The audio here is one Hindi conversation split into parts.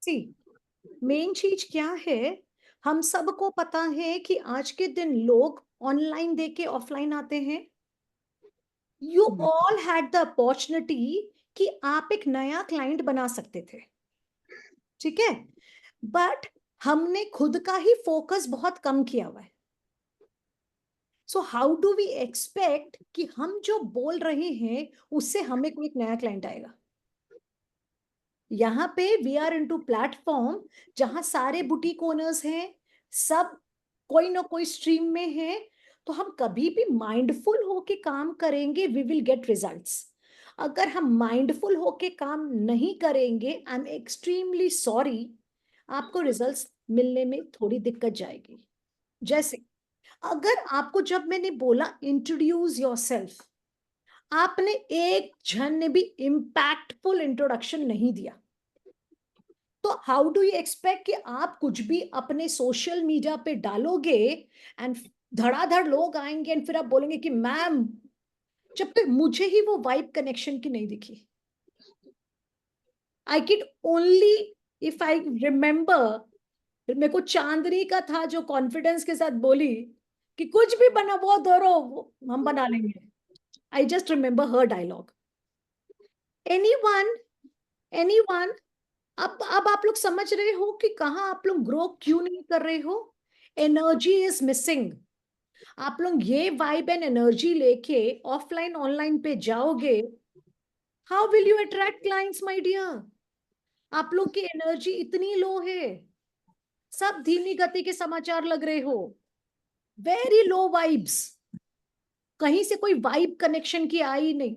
सी मेन चीज क्या है, हम सबको पता है कि आज के दिन लोग ऑनलाइन देके ऑफलाइन आते हैं। You all had the opportunity कि आप एक नया क्लाइंट बना सकते थे, ठीक है, बट हमने खुद का ही फोकस बहुत कम किया हुआ है। So how do we expect कि हम जो बोल रहे हैं उससे हमें कोई एक नया क्लाइंट आएगा? यहाँ पे वी आर इनटू प्लेटफॉर्म जहां सारे बुटीक ओनर्स हैं, सब कोई ना कोई स्ट्रीम में है। तो हम कभी भी माइंडफुल होके काम करेंगे, वी विल गेट रिजल्ट्स। अगर हम माइंडफुल होके काम नहीं करेंगे, आई एम एक्सट्रीमली सॉरी, आपको रिजल्ट्स मिलने में थोड़ी दिक्कत जाएगी। जैसे अगर आपको जब मैंने बोला इंट्रोड्यूस योरसेल्फ, आपने एक जन ने भी इंपैक्टफुल इंट्रोडक्शन नहीं दिया, तो हाउ डू यू एक्सपेक्ट कि आप कुछ भी अपने सोशल मीडिया पे डालोगे एंड धड़ाधड़ लोग आएंगे एंड फिर आप बोलेंगे कि मैम, जब तक मुझे ही वो वाइब कनेक्शन की नहीं दिखी। I can only, if I remember, मेरे को चांदनी का था जो कॉन्फिडेंस के साथ बोली कि कुछ भी बना वो दोरो हम बना लेंगे। I just remember her dialogue. Anyone, anyone, अब आप लोग समझ रहे हो कि कहाँ आप लोग ग्रो क्यों नहीं कर रहे हो? Energy is missing. आप लोग ये वाइब एंड एनर्जी लेके ऑफलाइन ऑनलाइन पे जाओगे, how will you attract clients my dear? आप लोग की एनर्जी इतनी लो है, सब धीमी गति के समाचार लग रहे हो, वेरी लो वाइब्स, कहीं से कोई वाइब कनेक्शन की आई नहीं।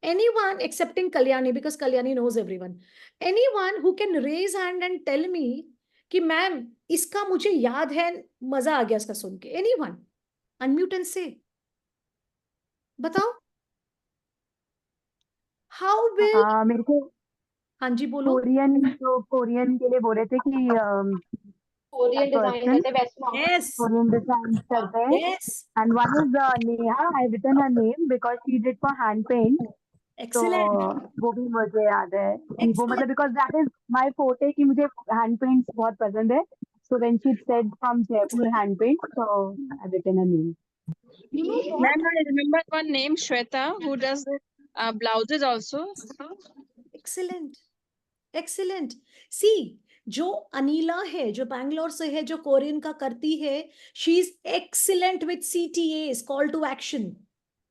Anyone excepting Kalyani, because Kalyani knows everyone. Anyone who can raise hand and tell me कि मैम इसका मुझे याद है, मजा आ गया इसका सुन के। Anyone? Unmute and say. बताओ। How will? मेरे को हाँ जी बोलो। कोरियन के लिए बोल रहे थे कि कोरियन डिजाइन पर्सन करते हैं best mom. Yes, Korean design करते हैं yes, and one is Neha I written her name because she did for hand paint तो excellent, वो भी मुझे याद है कि वो excellent. मतलब because that is my forte कि मुझे हैंड पेंट्स बहुत पसंद है so when she said from Jaipur hand paint so I written her name You know what? Ma'am, I remember one name, Shweta, who does blouses also. Excellent, excellent. See, जो अनीला है, जो बैंगलोर से है, जो कोरियन का करती है, she is excellent with CTAs, call to action.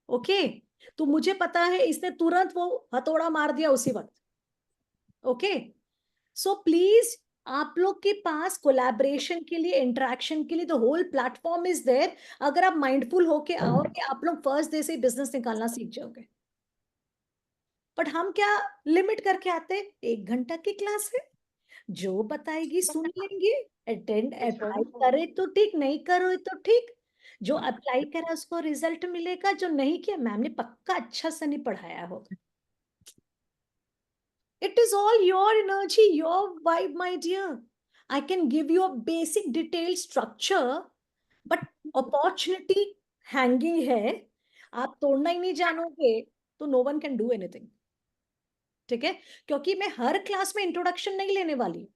Okay, तो मुझे पता है इसने तुरंत वो हथौड़ा मार दिया उसी वक्त। ओके, सो प्लीज आप लोग के पास कोलैबोरेशन के लिए, इंटरेक्शन के लिए the whole platform is there. अगर आप माइंडफुल होके आओगे, आप लोग फर्स्ट डे से बिजनेस निकालना सीख जाओगे। बट हम क्या लिमिट करके आते, 1 घंटा की क्लास है, जो बताएगी सुन लेंगे, अटेंड अप्लाई करे तो ठीक, नहीं करो तो ठीक। जो अप्लाई करा उसको रिजल्ट मिलेगा, जो नहीं किया मैम ने पक्का अच्छा से नहीं पढ़ाया होगा। It is all your energy, your vibe, my dear. I can give you a basic detailed structure, but opportunity hanging है, आप तोड़ना ही नहीं जानोगे तो no one can do anything. ठीक है, क्योंकि मैं हर क्लास में इंट्रोडक्शन नहीं लेने वाली।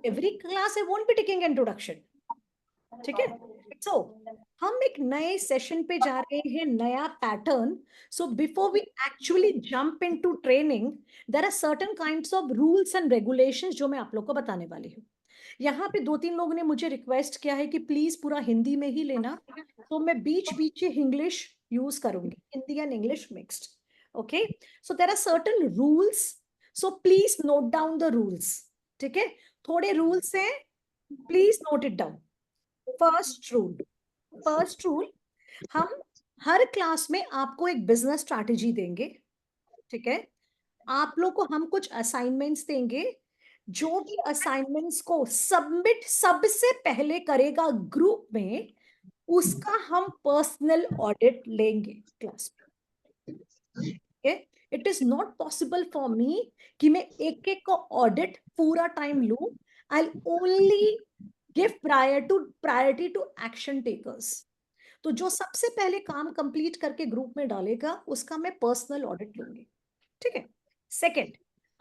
Every class I won't be taking introduction, ठीक है। सो हम एक नए सेशन पे जा रहे हैं, नया पैटर्न। So before we actually jump into training, there are certain kinds of rules and regulations जो मैं आप लोग को बताने वाली हूँ। यहाँ पे 2-3 लोगों ने मुझे रिक्वेस्ट किया है कि प्लीज पूरा हिंदी में ही लेना, तो मैं बीच बीच इंग्लिश यूज करूंगी, Hindi and English mixed. Okay, so there are certain rules, so please note down the rules. ठीक है, थोड़े रूल्स हैं, please note it down. First rule, हम हर क्लास में आपको एक बिजनेस स्ट्रैटेजी देंगे, ठीक है। आप लोग को हम कुछ असाइनमेंट्स देंगे, जो भी असाइनमेंट्स को सबमिट सबसे पहले करेगा ग्रुप में, उसका हम पर्सनल ऑडिट लेंगे क्लास में। It is not possible for me कि मैं एक एक को ऑडिट पूरा टाइम लूं। I only give priority to action takers. तो जो सबसे पहले काम कंप्लीट करके ग्रुप में डालेगा, उसका मैं पर्सनल ऑडिट लूंगी, ठीक है। सेकंड,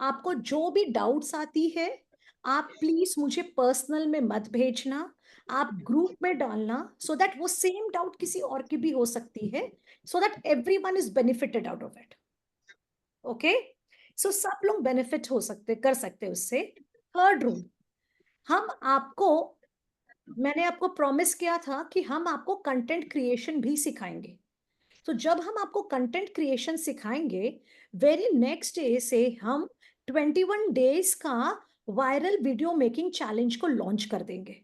आपको जो भी डाउट्स आती है आप प्लीज मुझे पर्सनल में मत भेजना, आप ग्रुप में डालना, सो दैट वो सेम डाउट किसी और की भी हो सकती है, so that everyone is benefited out of it. Okay, so सब लोग बेनिफिट हो सकते, कर सकते उससे। थर्ड रूल, हम आपको, मैंने आपको प्रॉमिस किया था कि हम आपको कंटेंट क्रिएशन भी सिखाएंगे। तो जब हम आपको कंटेंट क्रिएशन सिखाएंगे, वेरी नेक्स्ट डे से हम 21 डेज का वायरल वीडियो मेकिंग चैलेंज को लॉन्च कर देंगे।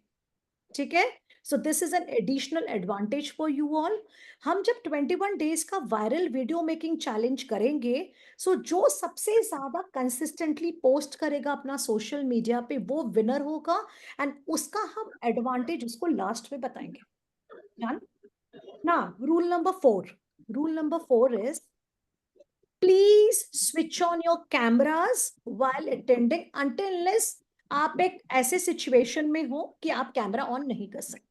ठीक है, so this is an additional advantage for you all. हम जब 21 डेज का वायरल वीडियो मेकिंग चैलेंज करेंगे, सो जो सबसे ज्यादा कंसिस्टेंटली पोस्ट करेगा अपना सोशल मीडिया पे वो विनर होगा, एंड उसका हम एडवांटेज उसको लास्ट में बताएंगे। Done? Now, rule number 4 is please switch on your cameras while attending until unless आप एक ऐसे सिचुएशन में हो कि आप कैमरा ऑन नहीं कर सकते।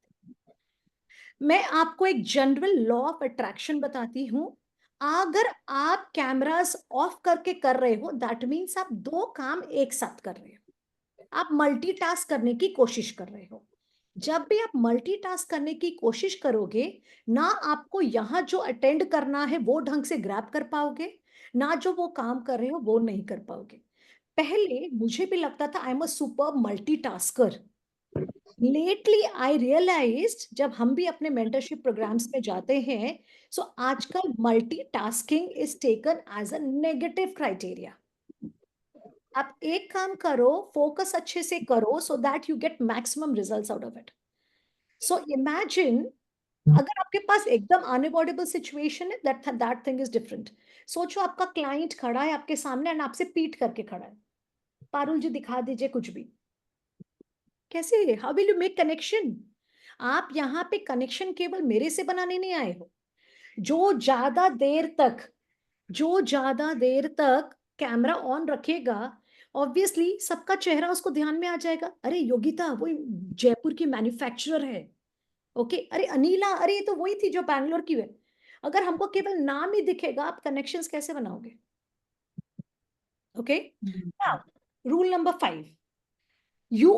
मैं आपको एक जनरल लॉ ऑफ अट्रैक्शन बताती हूं। अगर आप कैमरास ऑफ करके कर रहे हो, दैट मीन्स आप दो काम एक साथ कर रहे हो, आप मल्टीटास्क करने की कोशिश कर रहे हो। जब भी आप मल्टीटास्क करने की कोशिश करोगे, ना आपको यहाँ जो अटेंड करना है वो ढंग से ग्रैब कर पाओगे, ना जो वो काम कर रहे हो वो नहीं कर पाओगे। पहले मुझे भी लगता था I am a super multitasker. Lately I realised, जब हम भी अपने मेंटरशिप प्रोग्राम्स में जाते हैं, सो आजकल multitasking is taken as a negative criteria. आप एक काम करो, फोकस अच्छे से करो, so that you get maximum results out of it. So imagine, अगर आपके पास एकदम अनअवॉइडेबल सिचुएशन है, दैट थिंग इज डिफरेंट। सोचो आपका क्लाइंट खड़ा है आपके सामने एंड आपसे पीट करके खड़ा है, पारुल जी दिखा दीजिए कुछ भी, कैसे, how will you make connection? आप यहाँ पे कनेक्शन केवल मेरे से बनाने नहीं आए हो। जो ज्यादा देर तक कैमरा ऑन रखेगा, ऑब्वियसली सबका चेहरा उसको ध्यान में आ जाएगा। अरे योगिता वो जयपुर की मैन्युफैक्चरर है, ओके, अरे अनीला, अरे ये तो वही थी जो बैंगलोर की है। अगर हमको केवल नाम ही दिखेगा, आप कनेक्शंस कैसे बनाओगे? Okay, rule number 5, you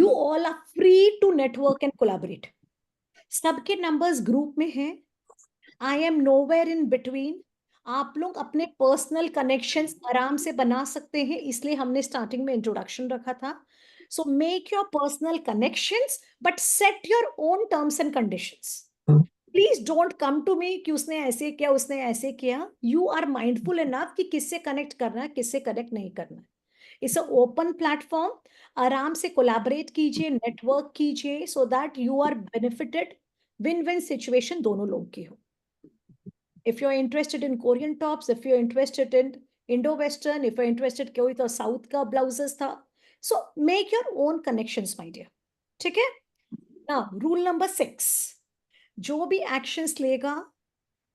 all are free to network and collaborate. सबके नंबर्स ग्रुप में हैं, I am nowhere in between. आप लोग अपने पर्सनल कनेक्शंस आराम से बना सकते हैं, इसलिए हमने स्टार्टिंग में इंट्रोडक्शन रखा था। So make your personal connections but set your own terms and conditions. Please don't come to me कि उसने ऐसे किया, उसने ऐसे किया। यू आर माइंडफुल इनफ कि किससे कनेक्ट करना है, किससे कनेक्ट नहीं करना है। इट्स अ ओपन प्लेटफॉर्म, आराम से कोलैबोरेट कीजिए, नेटवर्क कीजिए, so that you are benefited, win win situation दोनों लोग की हो। If you're interested in Korean tops, if you're interested in Indo-Western, if you're interested कोई तो साउथ का ब्लाउजेस था, so make your own connections, my dear. ठीक है? Now, rule number 6, जो भी actions लेगा,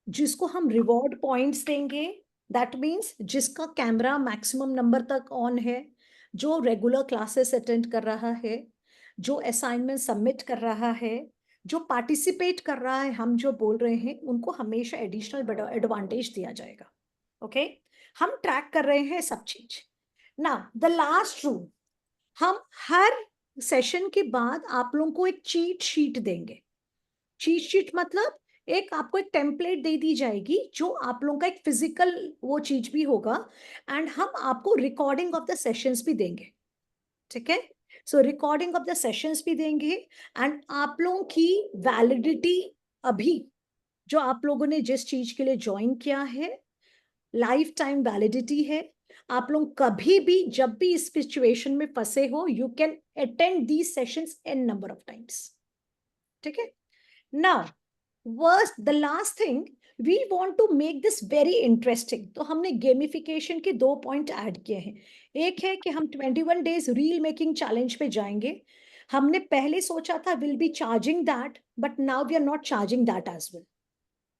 जिसको हम reward points देंगे, that means जिसका कैमरा मैक्सिमम नंबर तक ऑन है, जो रेगुलर क्लासेस अटेंड कर रहा है, जो असाइनमेंट सबमिट कर रहा है, जो पार्टिसिपेट कर रहा है, हम जो बोल रहे हैं उनको हमेशा एडिशनल एडवांटेज दिया जाएगा। ओके, हम ट्रैक कर रहे हैं सब चीज। ना द लास्ट रूल, हम हर सेशन के बाद आप लोगों को एक चीट शीट देंगे। चीट शीट मतलब एक आपको एक टेम्पलेट दे दी जाएगी, जो आप लोगों का एक फिजिकल वो चीज भी होगा, एंड हम आपको रिकॉर्डिंग ऑफ द सेशंस भी देंगे। ठीक है, सो रिकॉर्डिंग ऑफ द सेशंस भी देंगे, एंड आप लोगों की वैलिडिटी अभी जो आप लोगों ने जिस चीज के लिए ज्वाइन किया है, लाइफ टाइम वैलिडिटी है। आप लोग कभी भी जब भी इस सिचुएशन में फंसे हो, you can attend these sessions n number of times. ठीक है, now worst the last thing, we want to make this very interesting, तो हमने गेमिफिकेशन के 2 पॉइंट ऐड किए हैं। एक है कि हम 21 डेज रील मेकिंग चैलेंज पे जाएंगे। हमने पहले सोचा था will be charging that, but now we are not charging that as well.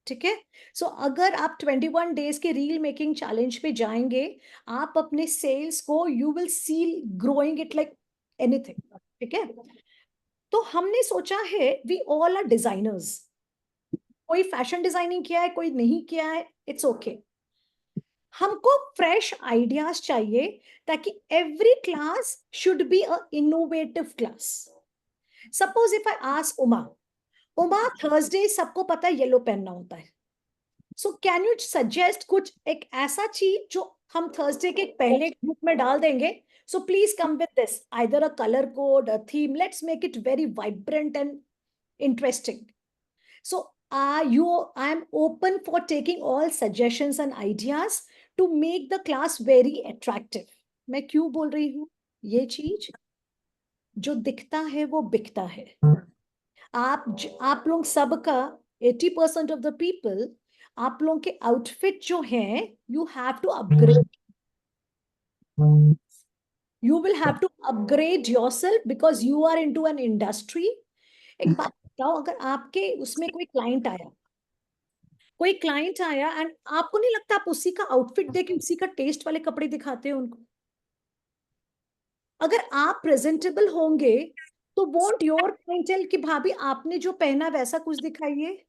ठीक है, सो अगर आप 21 डेज के रील मेकिंग चैलेंज पे जाएंगे, आप अपने सेल्स को you will see growing it like anything. ठीक है, तो हमने सोचा है वी ऑल आर डिजाइनर्स, कोई फैशन डिजाइनिंग किया है, कोई नहीं किया है, इट्स ओके। हमको फ्रेश आइडियाज चाहिए ताकि every class should be a innovative class. Suppose if I ask Uma Thursday सबको पता है येलो पहनना होता है. सो कैन यू सजेस्ट कुछ एक ऐसा चीज जो हम थर्सडे के पहले ग्रुप में डाल देंगे. So please come with this, either a color code, a theme. Let's make it very vibrant and interesting. So I am open for taking all suggestions and ideas to make the class very attractive. मैं क्यों बोल रही हूँ ये चीज? जो दिखता है वो बिकता है. आप लोग सबका 80% of the people, आप लोग के आउटफिट जो हैं, you have to upgrade. You will have to upgrade yourself because you are into an industry. एक बात बताओ, अगर आपके उसमें कोई क्लाइंट आया एंड आपको नहीं लगता आप उसी का आउटफिट देके उसी का टेस्ट वाले कपड़े दिखाते हो उनको? अगर आप प्रेजेंटेबल होंगे तो वोंट योर क्लाइंट टेल कि भाभी आपने जो पहना वैसा कुछ दिखाइए.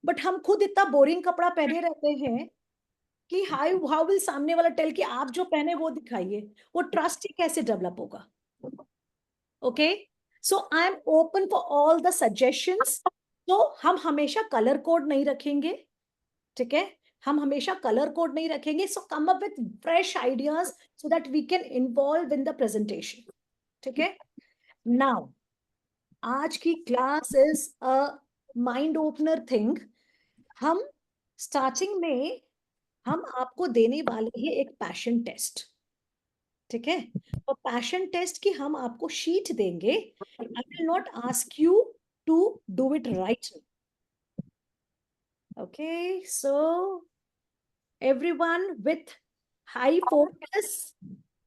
बट हम खुद इतना बोरिंग कपड़ा पहने रहते हैं कि हाउ विल सामने वाला टेल कि आप जो पहने वो दिखाइए. वो ट्रस्ट ही कैसे डेवलप होगा? Okay, so I am open for all the suggestions. तो हम हमेशा कलर कोड नहीं रखेंगे, ठीक है? हम हमेशा कलर कोड नहीं रखेंगे. So come up with fresh ideas so that we can involve in the presentation. ठीक है? नाउ आज की class is a mind opener thing. हम स्टार्टिंग में हम आपको देने वाले हैं एक पैशन टेस्ट. ठीक है? और पैशन टेस्ट की हम आपको शीट देंगे. I will not ask you to do it right. Okay, so everyone with high focus,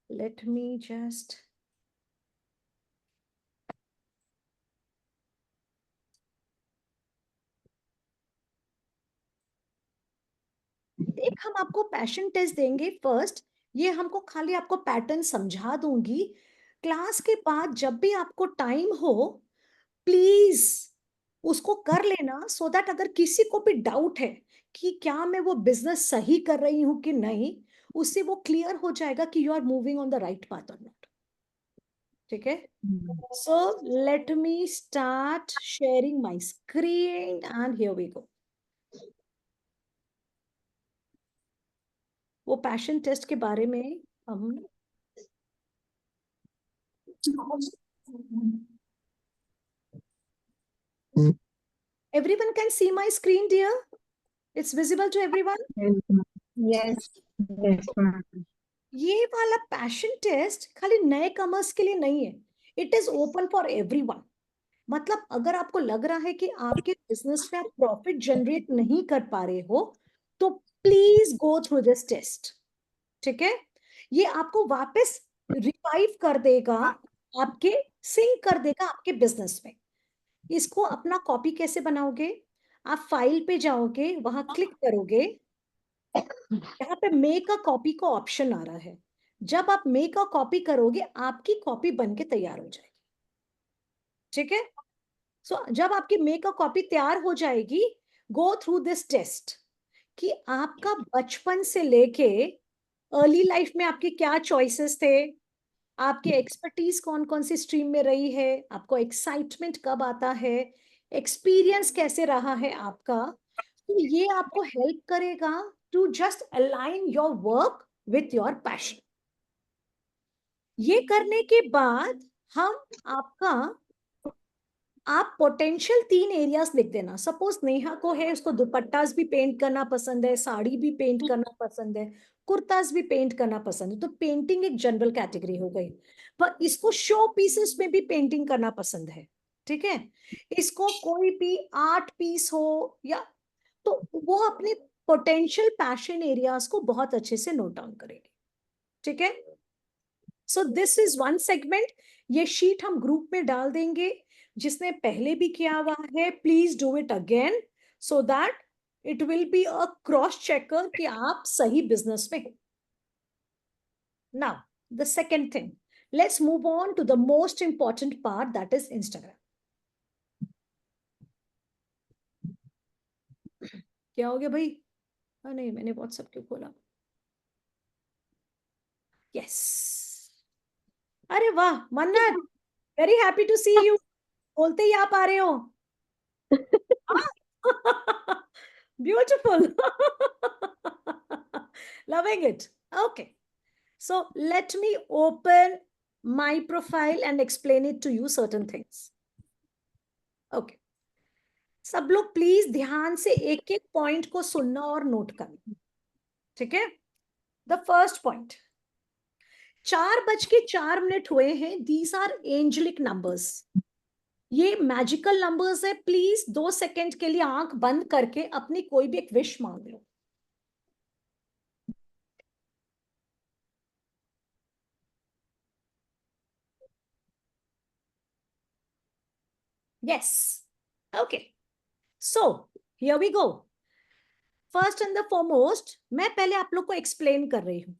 let me just हम आपको पैशन टेस्ट देंगे फर्स्ट. ये हमको खाली आपको पैटर्न समझा दूंगी. क्लास के बाद जब भी आपको टाइम हो प्लीज उसको कर लेना, सो दैट अगर किसी को भी डाउट है कि क्या मैं वो बिजनेस सही कर रही हूं कि नहीं, उससे वो क्लियर हो जाएगा कि you are moving on the right path और नॉट. ठीक है? So let me start sharing my screen and here we go. वो पैशन टेस्ट के बारे में हम everyone can see my screen, dear? It's visible to everyone? Yes. Yes, ma'am. ये वाला पैशन टेस्ट खाली नए कमर्स के लिए नहीं है. It is open for everyone. मतलब अगर आपको लग रहा है कि आपके बिजनेस में आप प्रॉफिट जनरेट नहीं कर पा रहे हो तो please go through this test. ठीक है? ये आपको वापस रिवाइव कर देगा, आपके सिंक कर देगा आपके बिजनेस में. इसको अपना कॉपी कैसे बनाओगे? आप फाइल पे जाओगे, वहां क्लिक करोगे, यहाँ पे मेक अ कॉपी का ऑप्शन आ रहा है. जब आप मेक अ कॉपी करोगे आपकी कॉपी बन के तैयार हो जाएगी. ठीक है? सो जब आपकी मेक अ कॉपी तैयार हो जाएगी, गो थ्रू दिस टेस्ट कि आपका बचपन से लेके अर्ली लाइफ में आपके क्या चॉइसेस थे, आपके एक्सपर्टीज कौन कौन सी स्ट्रीम में रही है, आपको एक्साइटमेंट कब आता है, एक्सपीरियंस कैसे रहा है आपका. तो ये आपको हेल्प करेगा to just align your work with your passion. ये करने के बाद हम आपका आप पोटेंशियल 3 एरियाज लिख देना. सपोज नेहा को है, उसको दुपट्टास भी पेंट करना पसंद है, साड़ी भी पेंट करना पसंद है, कुर्तास भी पेंट करना पसंद है. तो पेंटिंग एक जनरल कैटेगरी हो गई. पर इसको शो पीसेस में भी पेंटिंग करना पसंद है. ठीक है? इसको कोई भी आर्ट पीस हो या तो वो अपने पोटेंशियल पैशन एरियाज को बहुत अच्छे से नोट डाउन करेंगे. ठीक है? So this is one segment. ये शीट हम ग्रुप में डाल देंगे. जिसने पहले भी किया हुआ है please do it again so that it will be a cross checker कि आप सही बिजनेस में हो. Now the second thing, let's move on to the most important part, that is Instagram. क्या हो गया भाई? नहीं, मैंने व्हाट्सएप क्यों खोला? यस, अरे वाह Mannat, very happy to see you, बोलते ही आप आ रहे हो। Beautiful, loving it. Okay, so let me open my profile and explain it to you certain things. Okay, सब लोग प्लीज ध्यान से एक एक पॉइंट को सुनना और नोट करना, ठीक है। द फर्स्ट पॉइंट, 4:04 हुए हैं, दीज आर एंजलिक नंबर्स, ये मैजिकल नंबर्स है। प्लीज 2 सेकंड के लिए आंख बंद करके अपनी कोई भी एक विश मांग लो। Yes, okay, so here we go. First and the foremost, मैं पहले आप लोग को एक्सप्लेन कर रही हूं।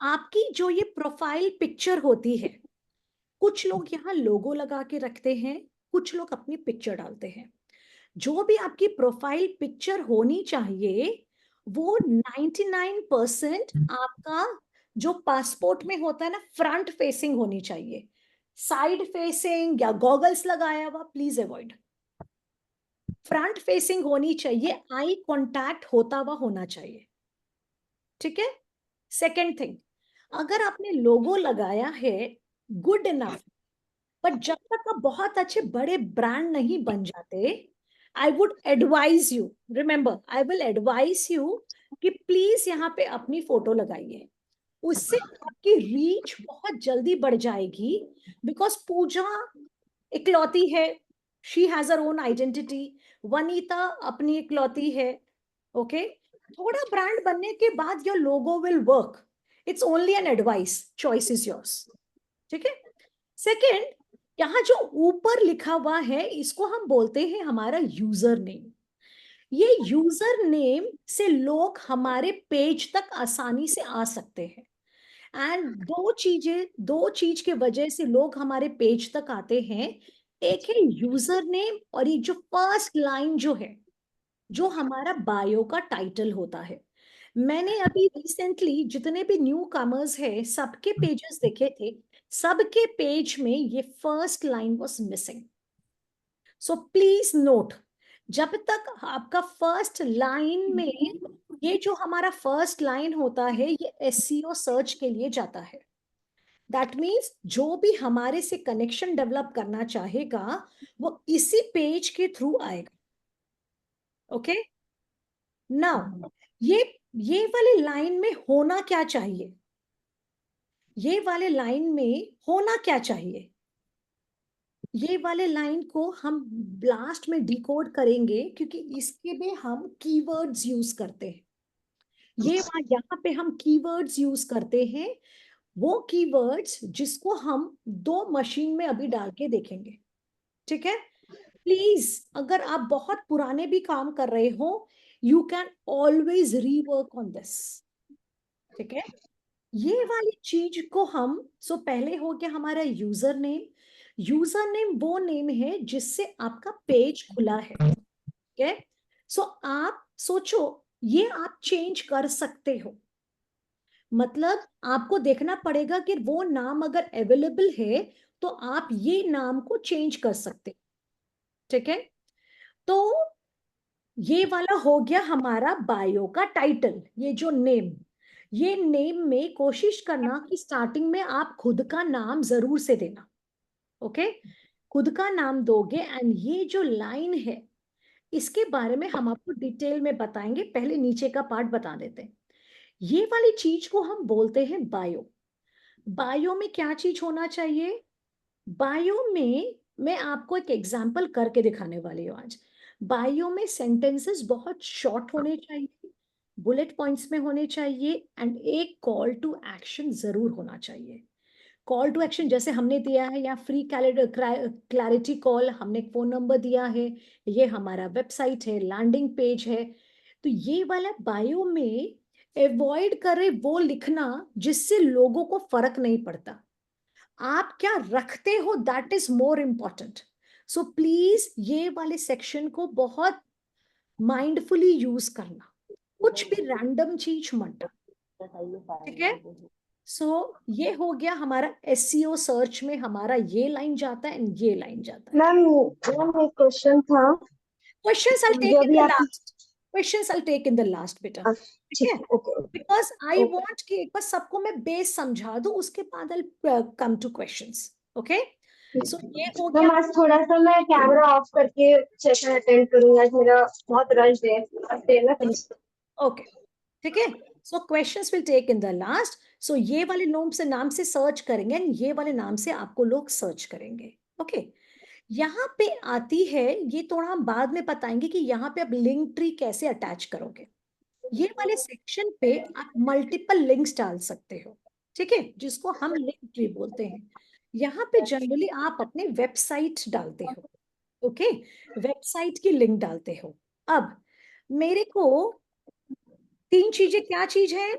आपकी जो ये प्रोफाइल पिक्चर होती है, कुछ लोग यहाँ लोगो लगा के रखते हैं, कुछ लोग अपनी पिक्चर डालते हैं। जो भी आपकी प्रोफाइल पिक्चर होनी चाहिए वो 99% आपका जो पासपोर्ट में होता है ना, फ्रंट फेसिंग होनी चाहिए। साइड फेसिंग या गॉगल्स लगाया हुआ प्लीज अवॉइड। फ्रंट फेसिंग होनी चाहिए, आई कांटेक्ट होता हुआ होना चाहिए, ठीक है। सेकंड थिंग, अगर आपने लोगो लगाया है गुड इनफ, पर जब तक आप बहुत अच्छे बड़े ब्रांड नहीं बन जाते, I would advise you, remember I will advise you कि प्लीज यहाँ पे अपनी फोटो लगाइए। उससे आपकी रीच बहुत जल्दी बढ़ जाएगी, बिकॉज पूजा इकलौती है, she has her own identity, Vanita अपनी इकलौती है, ओके। थोड़ा ब्रांड बनने के बाद your logo will work, it's only an advice, choice is yours, ठीक है। सेकेंड, यहाँ जो ऊपर लिखा हुआ है इसको हम बोलते हैं हमारा यूजर नेम। ये यूजर नेम से लोग हमारे पेज तक आसानी से आ सकते हैं। एंड दो चीज के वजह से लोग हमारे पेज तक आते हैं, एक है यूजर नेम और एक जो फर्स्ट लाइन जो है, जो हमारा बायो का टाइटल होता है। मैंने अभी रिसेंटली जितने भी न्यू कमर्स है सबके पेजेस देखे थे, सबके पेज में ये first line was missing. So please note, जब तक आपका फर्स्ट लाइन में, ये जो हमारा फर्स्ट लाइन होता है ये एसईओ सर्च के लिए जाता है। दैट मीन्स जो भी हमारे से कनेक्शन डेवलप करना चाहेगा वो इसी पेज के थ्रू आएगा, ओके। नाउ ये वाले लाइन में होना क्या चाहिए, ये वाले लाइन में होना क्या चाहिए, ये वाले लाइन को हम लास्ट में डिकोड करेंगे, क्योंकि इसके में हम कीवर्ड्स यूज करते हैं। ये यहाँ पे हम कीवर्ड्स यूज करते हैं, वो कीवर्ड्स जिसको हम 2 मशीन में अभी डाल के देखेंगे, ठीक है। प्लीज अगर आप बहुत पुराने भी काम कर रहे हो, you can always rework on this, ठीक है। ये वाली चीज को हम, पहले हो गया हमारा यूजर नेम। यूजर नेम वो नेम है जिससे आपका पेज खुला है, ठीक है। आप सोचो ये आप चेंज कर सकते हो, मतलब आपको देखना पड़ेगा कि वो नाम अगर अवेलेबल है तो आप ये नाम को चेंज कर सकते, ठीक है। तो ये वाला हो गया हमारा बायो का टाइटल, ये जो नेम, ये नेम में कोशिश करना कि स्टार्टिंग में आप खुद का नाम जरूर से देना, ओके। खुद का नाम दोगे एंड ये जो लाइन है इसके बारे में हम आपको डिटेल में बताएंगे, पहले नीचे का पार्ट बता देते हैं। ये वाली चीज को हम बोलते हैं बायो। बायो में क्या चीज होना चाहिए, बायो में मैं आपको एक एग्जांपल करके दिखाने वाली हूँ आज। बायो में सेंटेंसेस बहुत शॉर्ट होने चाहिए, बुलेट पॉइंट्स में होने चाहिए, एंड एक कॉल टू एक्शन जरूर होना चाहिए। कॉल टू एक्शन जैसे हमने दिया है, या फ्री क्लैरिटी कॉल, हमने फोन नंबर दिया है, ये हमारा वेबसाइट है, लैंडिंग पेज है। तो ये वाला बायो में अवॉइड करे वो लिखना जिससे लोगों को फर्क नहीं पड़ता। आप क्या रखते हो that is more important. So please ये वाले सेक्शन को बहुत माइंडफुली यूज करना, कुछ भी रैंडम चीज मत, ठीक है। सो ये हो गया हमारा SEO सर्च में, हमारा ये लाइन जाता है एंड ये लाइन जाता है. मैम एक क्वेश्चन था. Questions I'll take जो in भी the आप last. Questions I'll take in the last बेटा. ठीक है? Okay. Because I Okay. want कि एक बार सबको मैं बेस समझा दूं, उसके बाद I'll come to questions. Okay? So ये हो मैम गया. आज थोड़ा सा मैं कैमरा ऑफ करके सेशन अटेंड करूंगा. मेरा बहुत रश है. Okay. ठीक है? So questions will take in the last. So ये वाले नाम से सर्च करेंगे and ये वाले नाम से आपको लोग सर्च करेंगे. Okay? यहाँ पे आती है, ये थोड़ा हम बाद में बताएंगे कि यहाँ पे आप लिंक ट्री कैसे अटैच करोगे. ये वाले सेक्शन पे आप मल्टीपल लिंक्स डाल सकते हो. ठीक है, जिसको हम लिंक ट्री बोलते हैं. यहाँ पे जनरली आप अपने वेबसाइट डालते हो. ओके, वेबसाइट की लिंक डालते हो. अब मेरे को 3 चीजें, क्या चीज है?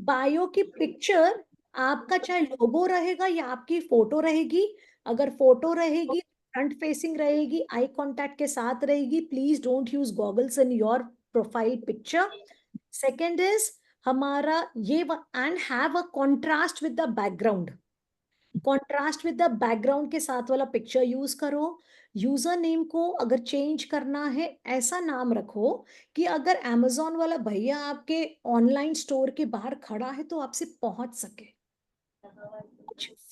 बायो की पिक्चर, आपका चाहे लोगो रहेगा या आपकी फोटो रहेगी. अगर फोटो रहेगी, फ्रंट फेसिंग रहेगी, आई कांटेक्ट के साथ रहेगी. Please don't use goggles in your profile picture. Second is हमारा ये and have a contrast with the background. Contrast with the background के साथ वाला पिक्चर यूज करो. यूजर नेम को अगर चेंज करना है, ऐसा नाम रखो कि अगर Amazon वाला भैया आपके ऑनलाइन स्टोर के बाहर खड़ा है तो आपसे पहुंच सके.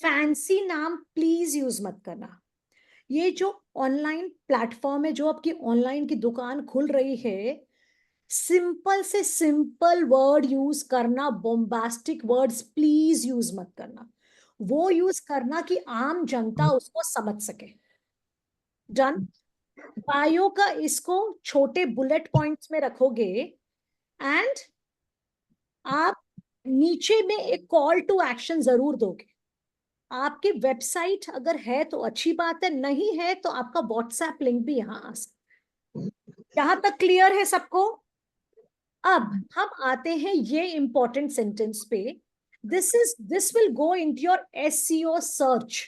फैंसी नाम प्लीज यूज मत करना. ये जो ऑनलाइन प्लेटफॉर्म है, जो आपकी ऑनलाइन की दुकान खुल रही है, सिंपल से सिंपल वर्ड यूज करना. बॉम्बास्टिक वर्ड्स प्लीज यूज मत करना. वो यूज करना कि आम जनता उसको समझ सके. डन. बायो का इसको छोटे बुलेट पॉइंट्स में रखोगे एंड आप नीचे में एक कॉल टू एक्शन जरूर दोगे. आपकी वेबसाइट अगर है तो अच्छी बात है, नहीं है तो आपका व्हाट्सएप लिंक भी यहां आ सकता है. यहां तक क्लियर है सबको? अब हम आते हैं ये इंपॉर्टेंट सेंटेंस पे. This will go into your SEO search,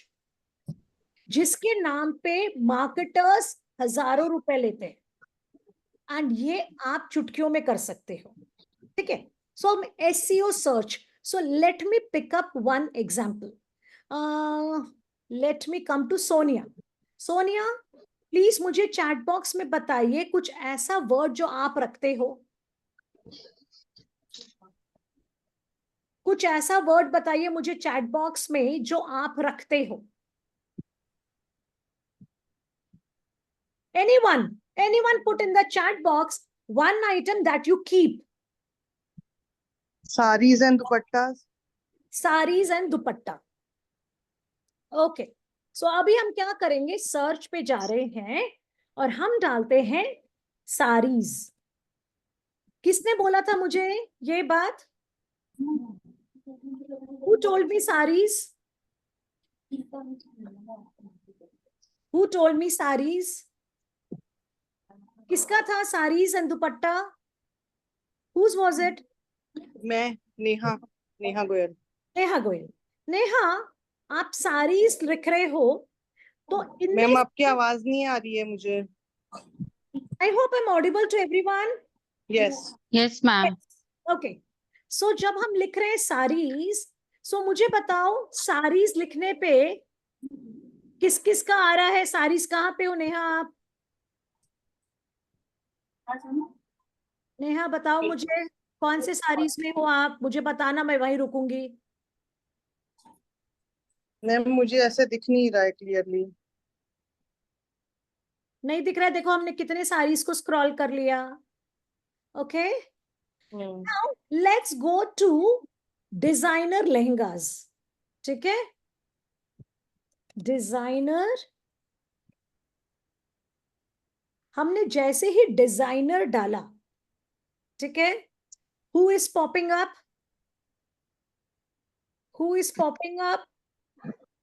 जिसके नाम पे मार्केटर्स हजारों रुपए लेते हैं एंड ये आप चुटकियों में कर सकते हो. ठीक है? So SEO search. So let me pick up one example. Let me come to Sonia. Sonia, please मुझे चैट बॉक्स में बताइए कुछ ऐसा वर्ड जो आप रखते हो. कुछ ऐसा वर्ड बताइए मुझे चैट बॉक्स में जो आप रखते हो. Anyone put in the chat box one item that you keep. Saris and dupattas. Saris and dupatta. Okay. So अभी हम क्या करेंगे, सर्च पे जा रहे हैं और हम डालते हैं सारीज. किसने बोला था मुझे ये बात? Who told me sarees? Who told me sarees? किसका था sarees and dupatta? Whose was it? मैं, नेहा गोयल. नेहा गोयल. नेहा, आप सारीज लिख रहे हो तो मैम आपकी आवाज नहीं आ रही है मुझे. I hope I'm audible to everyone. Yes ma'am. Okay. So जब हम लिख रहे हैं सारीज, so मुझे बताओ सारीज लिखने पे किस किस का आ रहा है? सारीज कहाँ पे हो नेहा आप? नेहा बताओ मुझे कौन से सारीज में हो आप, मुझे बताना, मैं वहीं रुकूंगी. मैम मुझे ऐसे दिख नहीं रहा है क्लियरली. नहीं दिख रहा है? देखो हमने कितने सारीज को स्क्रॉल कर लिया. Okay, now let's go to designer lehengas. ठीक है, डिजाइनर. हमने जैसे ही डिजाइनर डाला, ठीक है, who is popping up? Who is popping up?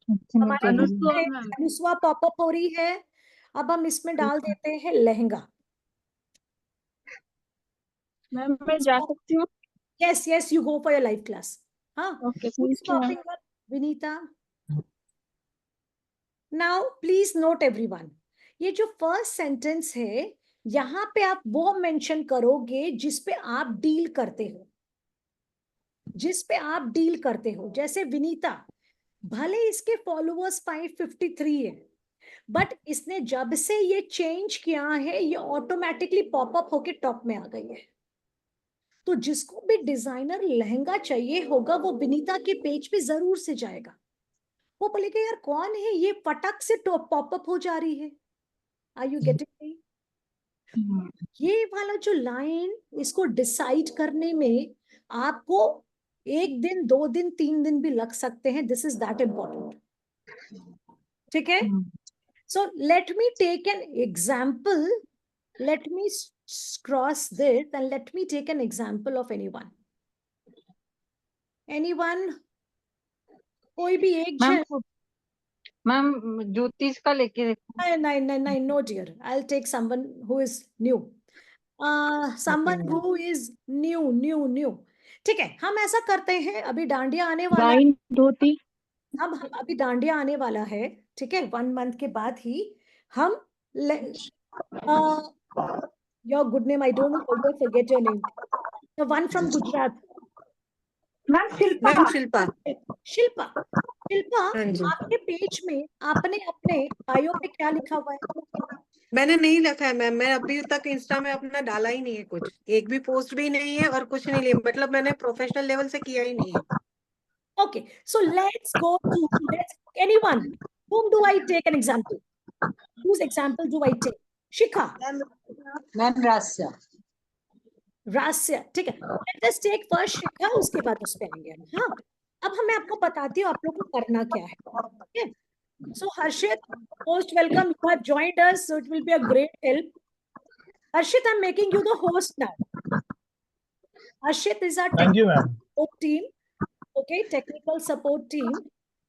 Anuswa pop up हो रही है. अब हम इसमें डाल देते हैं लहंगा. मैम मैं जा सकती हूँ? Yes yes, you go for your live class. हाँ, Okay, who is thank you, ma'am. popping up? Vinita. Now please note everyone, ये जो फर्स्ट सेंटेंस है, यहाँ पे आप वो मेंशन करोगे जिस पे आप डील करते हो. जिस पे आप डील करते हो, जैसे विनीता, भले इसके फॉलोअर्स 553 है, बट इसने जब से ये चेंज किया है ये ऑटोमेटिकली पॉपअप होके टॉप में आ गई है। तो जिसको भी डिजाइनर लहंगा चाहिए होगा वो विनीता के पेज पे जरूर से जाएगा, वो बोलेगा यार कौन है ये, फटक से पॉपअप हो जा रही है। Are you getting me? ये वाला जो लाइन, इसको डिसाइड करने में आपको 1 दिन 2 दिन 3 दिन भी लग सकते हैं। दिस इज दैट इम्पोर्टेंट, ठीक है? So let me take an example. Let me cross this and let me take an example of anyone. Anyone? कोई भी एक जन? मैम ज्योतिष का लेके नहीं, no dear. I'll take someone who is new. Someone who is new. ठीक है, हम ऐसा करते हैं, अभी डांडिया आने वाला है। धोती। अब अभी डांडिया आने वाला है, ठीक है? 1 month के बाद ही हम your good name, I don't know, I forget your name. The one from Gujarat. Ma'am Shilpa. Shilpa, आपके पेज में आपने अपने बायो पे क्या लिखा हुआ है? मैंने नहीं लिखा है मैम, मैं अभी तक इंस्टा में अपना डाला ही नहीं है, कुछ एक भी पोस्ट भी नहीं है और कुछ नहीं, मतलब मैंने प्रोफेशनल लेवल से किया ही नहीं है। Okay, so let's go to anyone. Whom do I take an example? Whose example do I take? Shikha. Ma'am Rasya, ठीक है। Let us take first शिखा, उसके बाद उस पे आएंगे हम। हाँ, अब मैं आपको बताती हूँ आप लोग को करना क्या है, ठीक है? So Harshit, most welcome. You have joined us, so it will be a great help. Harshit, I'm making you the host now. Harshit is our Thank you, ma'am. support team, okay, technical support team.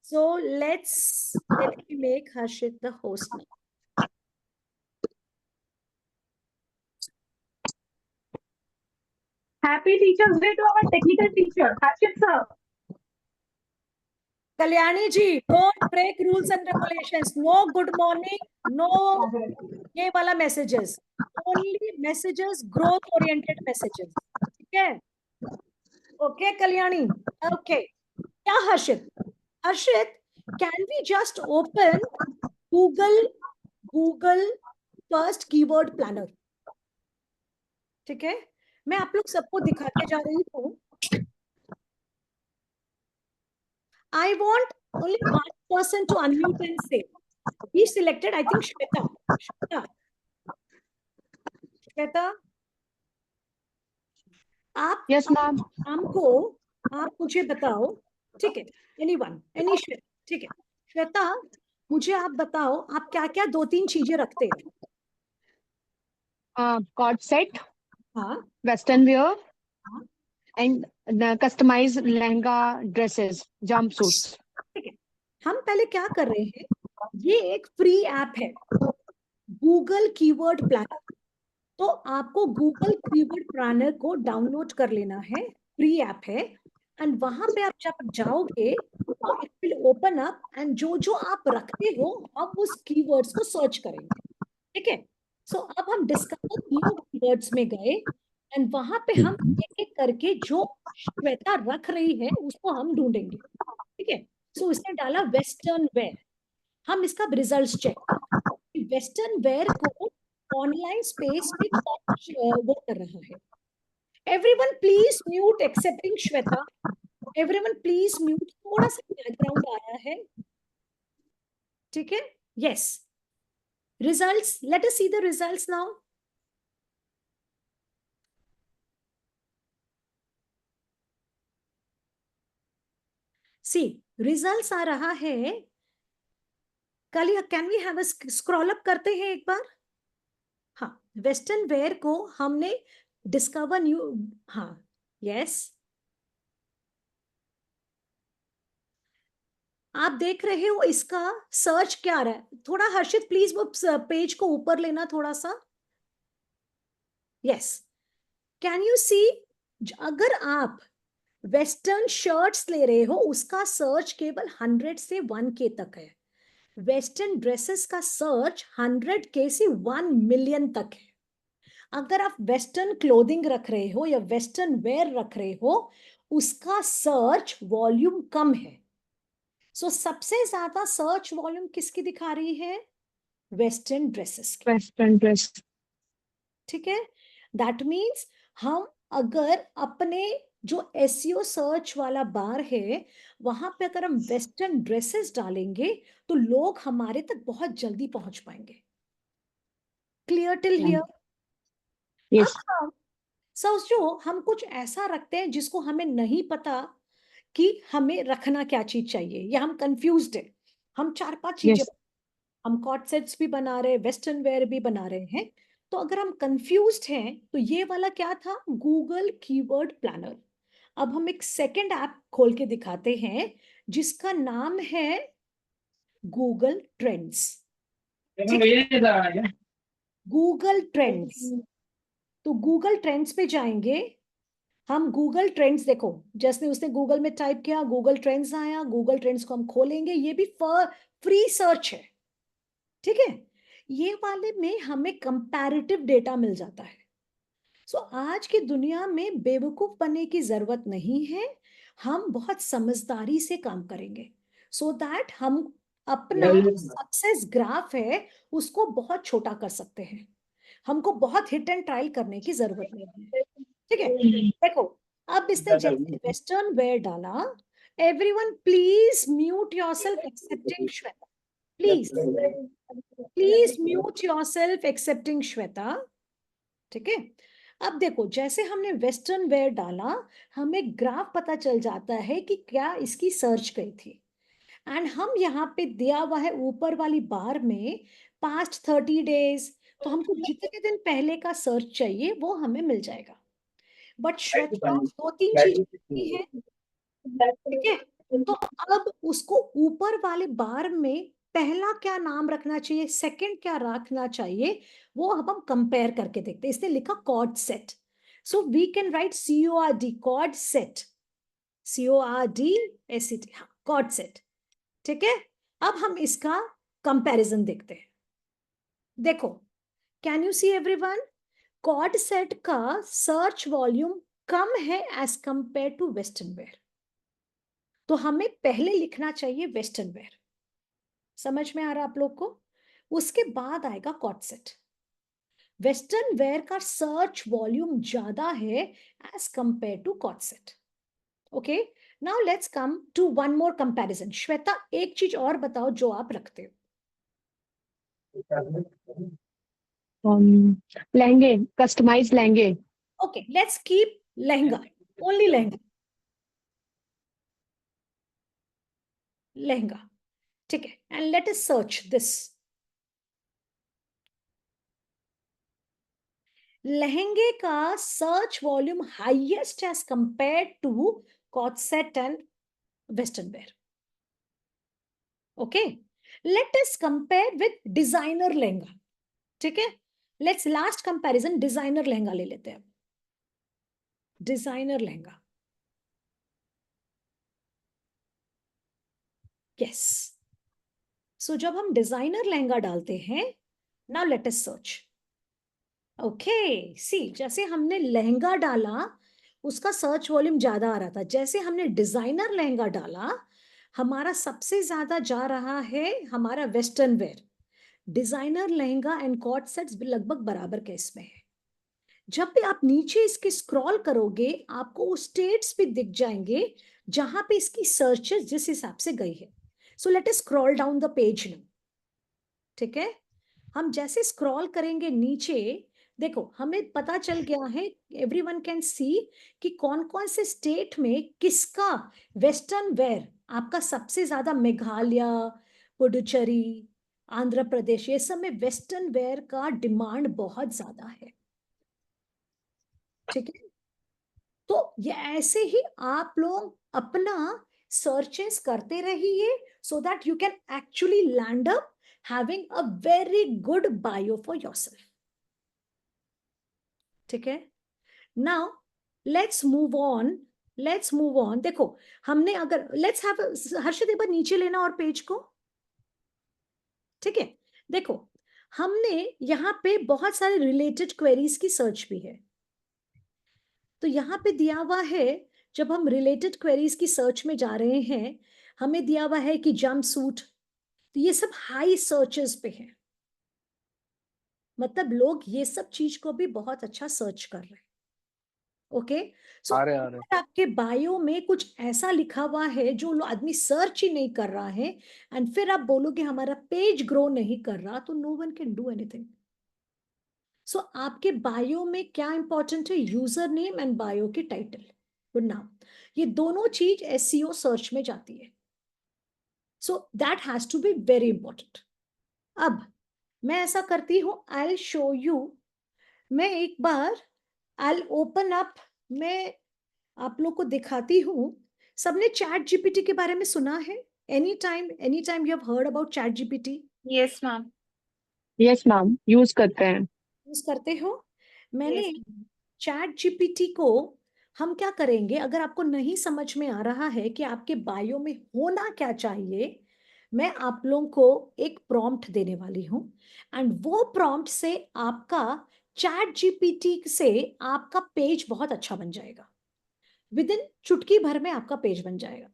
So let me make Harshit the host now. Happy Teachers Day to our technical teacher, Harshit sir. Kalyani ji, don't break rules and regulations. No good morning, no ये वाला messages. Only messages, growth oriented messages. ठीक है? Okay, Kalyani. Okay. क्या Harshit? Harshit, can we just open Google first keyword planner? ठीक है? मैं आप लोग सबको दिखाते जा रही हूँ। I want only one person to unmute and say. He selected, I think, Shweta. Shweta, आप Yes ma'am. हमको आप मुझे बताओ, ठीक है? Anyone, any Shweta, ठीक है? श्वेता, मुझे आप बताओ आप क्या क्या 2-3 चीजें रखते हैं? Cord set, हाँ, western wear, हाँ, and the customized lehenga dresses, jumpsuits. ठीक है। हम पहले क्या कर रहे हैं, ये एक फ्री ऐप है गूगल कीवर्ड प्लानर। तो आपको गूगल कीवर्ड प्लानर को डाउनलोड कर लेना है, फ्री ऐप है। एंड वहां पे आप जब जाओगे तो it will open up and जो जो आप रखते हो आप उस कीवर्ड्स को सर्च करेंगे, ठीक है? सो अब हम डिस्कवर न्यू कीवर्ड्स में गए एंड वहां पे हम एक एक करके जो श्वेता रख रही है उसको हम ढूंढेंगे, ठीक है? सो इसने डाला वेस्टर्न वेयर, हम इसका रिजल्ट चेक, वेस्टर्न वेयर को ऑनलाइन स्पेस में वो कर रहा है। Everyone please mute excepting Shweta, everyone please mute, थोड़ा सा बैकग्राउंड आया है, ठीक है? Yes, results, let us see the results now. See results आ रहा है। Can we have a scroll up करते हैं एक बार? हाँ, वेस्टर्न वेयर को हमने डिस्कवर न्यू, हाँ, यस, आप देख रहे हो इसका सर्च क्या आ रहा है? थोड़ा हर्षित प्लीज वो पेज को ऊपर लेना थोड़ा सा। यस, कैन यू सी, अगर आप वेस्टर्न शर्ट्स ले रहे हो उसका सर्च केवल 100 से 1K तक है। वेस्टर्न ड्रेसेस का सर्च 100K से 1 मिलियन तक है। अगर आप वेस्टर्न क्लोथिंग रख रहे हो या वेस्टर्न वेयर रख रहे हो उसका सर्च वॉल्यूम कम है। सो सबसे ज्यादा सर्च वॉल्यूम किसकी दिखा रही है? वेस्टर्न ड्रेसेस की। Western dress. ठीक है, दैट मीन्स हम अगर अपने जो एसईओ सर्च वाला बार है वहां पे अगर हम वेस्टर्न ड्रेसेस डालेंगे तो लोग हमारे तक बहुत जल्दी पहुंच पाएंगे। Clear till here? यस। अब हम समझो हम कुछ ऐसा रखते हैं जिसको हमें नहीं पता कि हमें रखना क्या चीज चाहिए, या हम कंफ्यूज्ड है। हम 4-5 चीजें, यस। हम कॉट सेट्स भी बना रहे हैं, वेस्टर्न वेयर भी बना रहे हैं। तो अगर हम कंफ्यूज्ड हैं तो ये वाला क्या था? Google keyword planner. अब हम एक सेकंड ऐप खोल के दिखाते हैं जिसका नाम है गूगल ट्रेंड्स। Google trends. तो गूगल ट्रेंड्स पे जाएंगे हम। गूगल ट्रेंड्स देखो, जैसे उसने गूगल में टाइप किया गूगल ट्रेंड्स आया। गूगल ट्रेंड्स को हम खोलेंगे, ये भी फ्री सर्च है। ठीक है, ये वाले में हमें कंपैरेटिव डेटा मिल जाता है। सो आज की दुनिया में बेवकूफ बनने की जरूरत नहीं है, हम बहुत समझदारी से काम करेंगे सो दैट हम अपना सक्सेस ग्राफ है उसको बहुत छोटा कर सकते हैं। हमको बहुत हिट एंड ट्रायल करने की जरूरत नहीं है। ठीक है, देखो अब इसने जैसे वेस्टर्न वेयर डाला, everyone please mute yourself accepting Shweta. Please mute yourself accepting Shweta. ठीक है, अब देखो जैसे हमने वेस्टर्न वेयर डाला हमें ग्राफ पता चल जाता है कि क्या इसकी सर्च गई थी। एंड हम यहाँ पे दिया हुआ है ऊपर वाली बार में पास्ट 30 डेज, तो हमको जितने दिन पहले का सर्च चाहिए वो हमें मिल जाएगा। बट श्वेता 2-3 चीजें है। ठीक है, तो अब उसको ऊपर वाले बार में पहला क्या नाम रखना चाहिए, सेकंड क्या रखना चाहिए, वो अब हम कंपेयर करके देखते हैं। इसने लिखा cord set, so we can write CORD, cord set, CORDSET, हाँ कॉर्ड सेट। ठीक है, अब हम इसका कंपैरिजन देखते हैं। देखो, can you see everyone, cord set का सर्च वॉल्यूम कम है as compare to western wear. तो हमें पहले लिखना चाहिए वेस्टर्न वेयर। समझ में आ रहा आप लोग को? उसके बाद आएगा कॉट सेट। वेस्टर्न वेयर का सर्च वॉल्यूम ज्यादा है as compare to cord set. Okay, now let's come to one more comparison. Shweta एक चीज और बताओ जो आप रखते हो। लहंगे, कस्टमाइज लहंगे। Okay, let's keep lehenga, only lehenga. Lehenga, ठीक है, and let us search this. लहंगे का search volume highest as compare to cord set and western wear. Okay, let us compare with designer lehenga. ठीक है, let's last comparison designer lehenga ले लेते हैं। Designer lehenga, yes. सो जब हम डिजाइनर लहंगा डालते हैं, now let us search. Okay, see जैसे हमने लहंगा डाला उसका सर्च वॉल्यूम ज्यादा आ रहा था। जैसे हमने डिजाइनर लहंगा डाला हमारा सबसे ज्यादा जा रहा है हमारा western wear. Designer lehenga and cord sets लगभग बराबर केस में है। जब भी आप नीचे इसके स्क्रॉल करोगे आपको वो स्टेट्स भी दिख जाएंगे जहां पे इसकी सर्चेस जिस हिसाब से गई है। So let us scroll down the page now. ठीक है, हम जैसे स्क्रॉल करेंगे नीचे, देखो हमें पता चल गया है, एवरीवन कैन सी कि कौन कौन से स्टेट में किसका वेस्टर्न वेयर आपका सबसे ज्यादा। मेघालय, पुडुचेरी, आंध्र प्रदेश, ये सब में वेस्टर्न वेयर का डिमांड बहुत ज्यादा है। ठीक है, तो ये ऐसे ही आप लोग अपना सर्चेस करते रहिए सो that you can actually land up having a very good bio for yourself. ठीक है, now let's move on। देखो हमने अगर let's have हर्षद एक बार नीचे लेना और पेज को। ठीक है, देखो हमने यहाँ पे बहुत सारे रिलेटेड क्वेरीज की सर्च भी है। तो यहाँ पे दिया हुआ है जब हम रिलेटेड क्वेरीज की सर्च में जा रहे हैं, हमें दिया हुआ है कि जंप सूट, तो ये सब हाई सर्चेस पे है, मतलब लोग ये सब चीज को भी बहुत अच्छा सर्च कर रहे हैं। ओके, सो आ रहे आपके बायो में कुछ ऐसा लिखा हुआ है जो आदमी सर्च ही नहीं कर रहा है, एंड फिर आप बोलोगे हमारा पेज ग्रो नहीं कर रहा, तो no one can do anything. So आपके बायो में क्या इंपॉर्टेंट है? यूजर नेम एंड बायो की टाइटल, गुड नाम, ये दोनों चीज एसईओ सर्च में जाती है। So that has to be very important. अब मैं ऐसा करती हूं, आई शो यू, मैं एक बार आई ओपन अप, मैं आप लोग को दिखाती हूं। सबने चैट जीपीटी के बारे में सुना है? Any time you have heard about chat GPT? Yes ma'am. Yes ma'am, use करते हैं। यूज करते हो? मैंने Yes, चैट जीपीटी को हम क्या करेंगे, अगर आपको नहीं समझ में आ रहा है कि आपके बायो में होना क्या चाहिए, मैं आप लोगों को एक प्रॉम्प्ट देने वाली हूं, एंड वो प्रॉम्प्ट से आपका चैट जीपीटी से आपका पेज बहुत अच्छा बन जाएगा। विद इन चुटकी भर में आपका पेज बन जाएगा।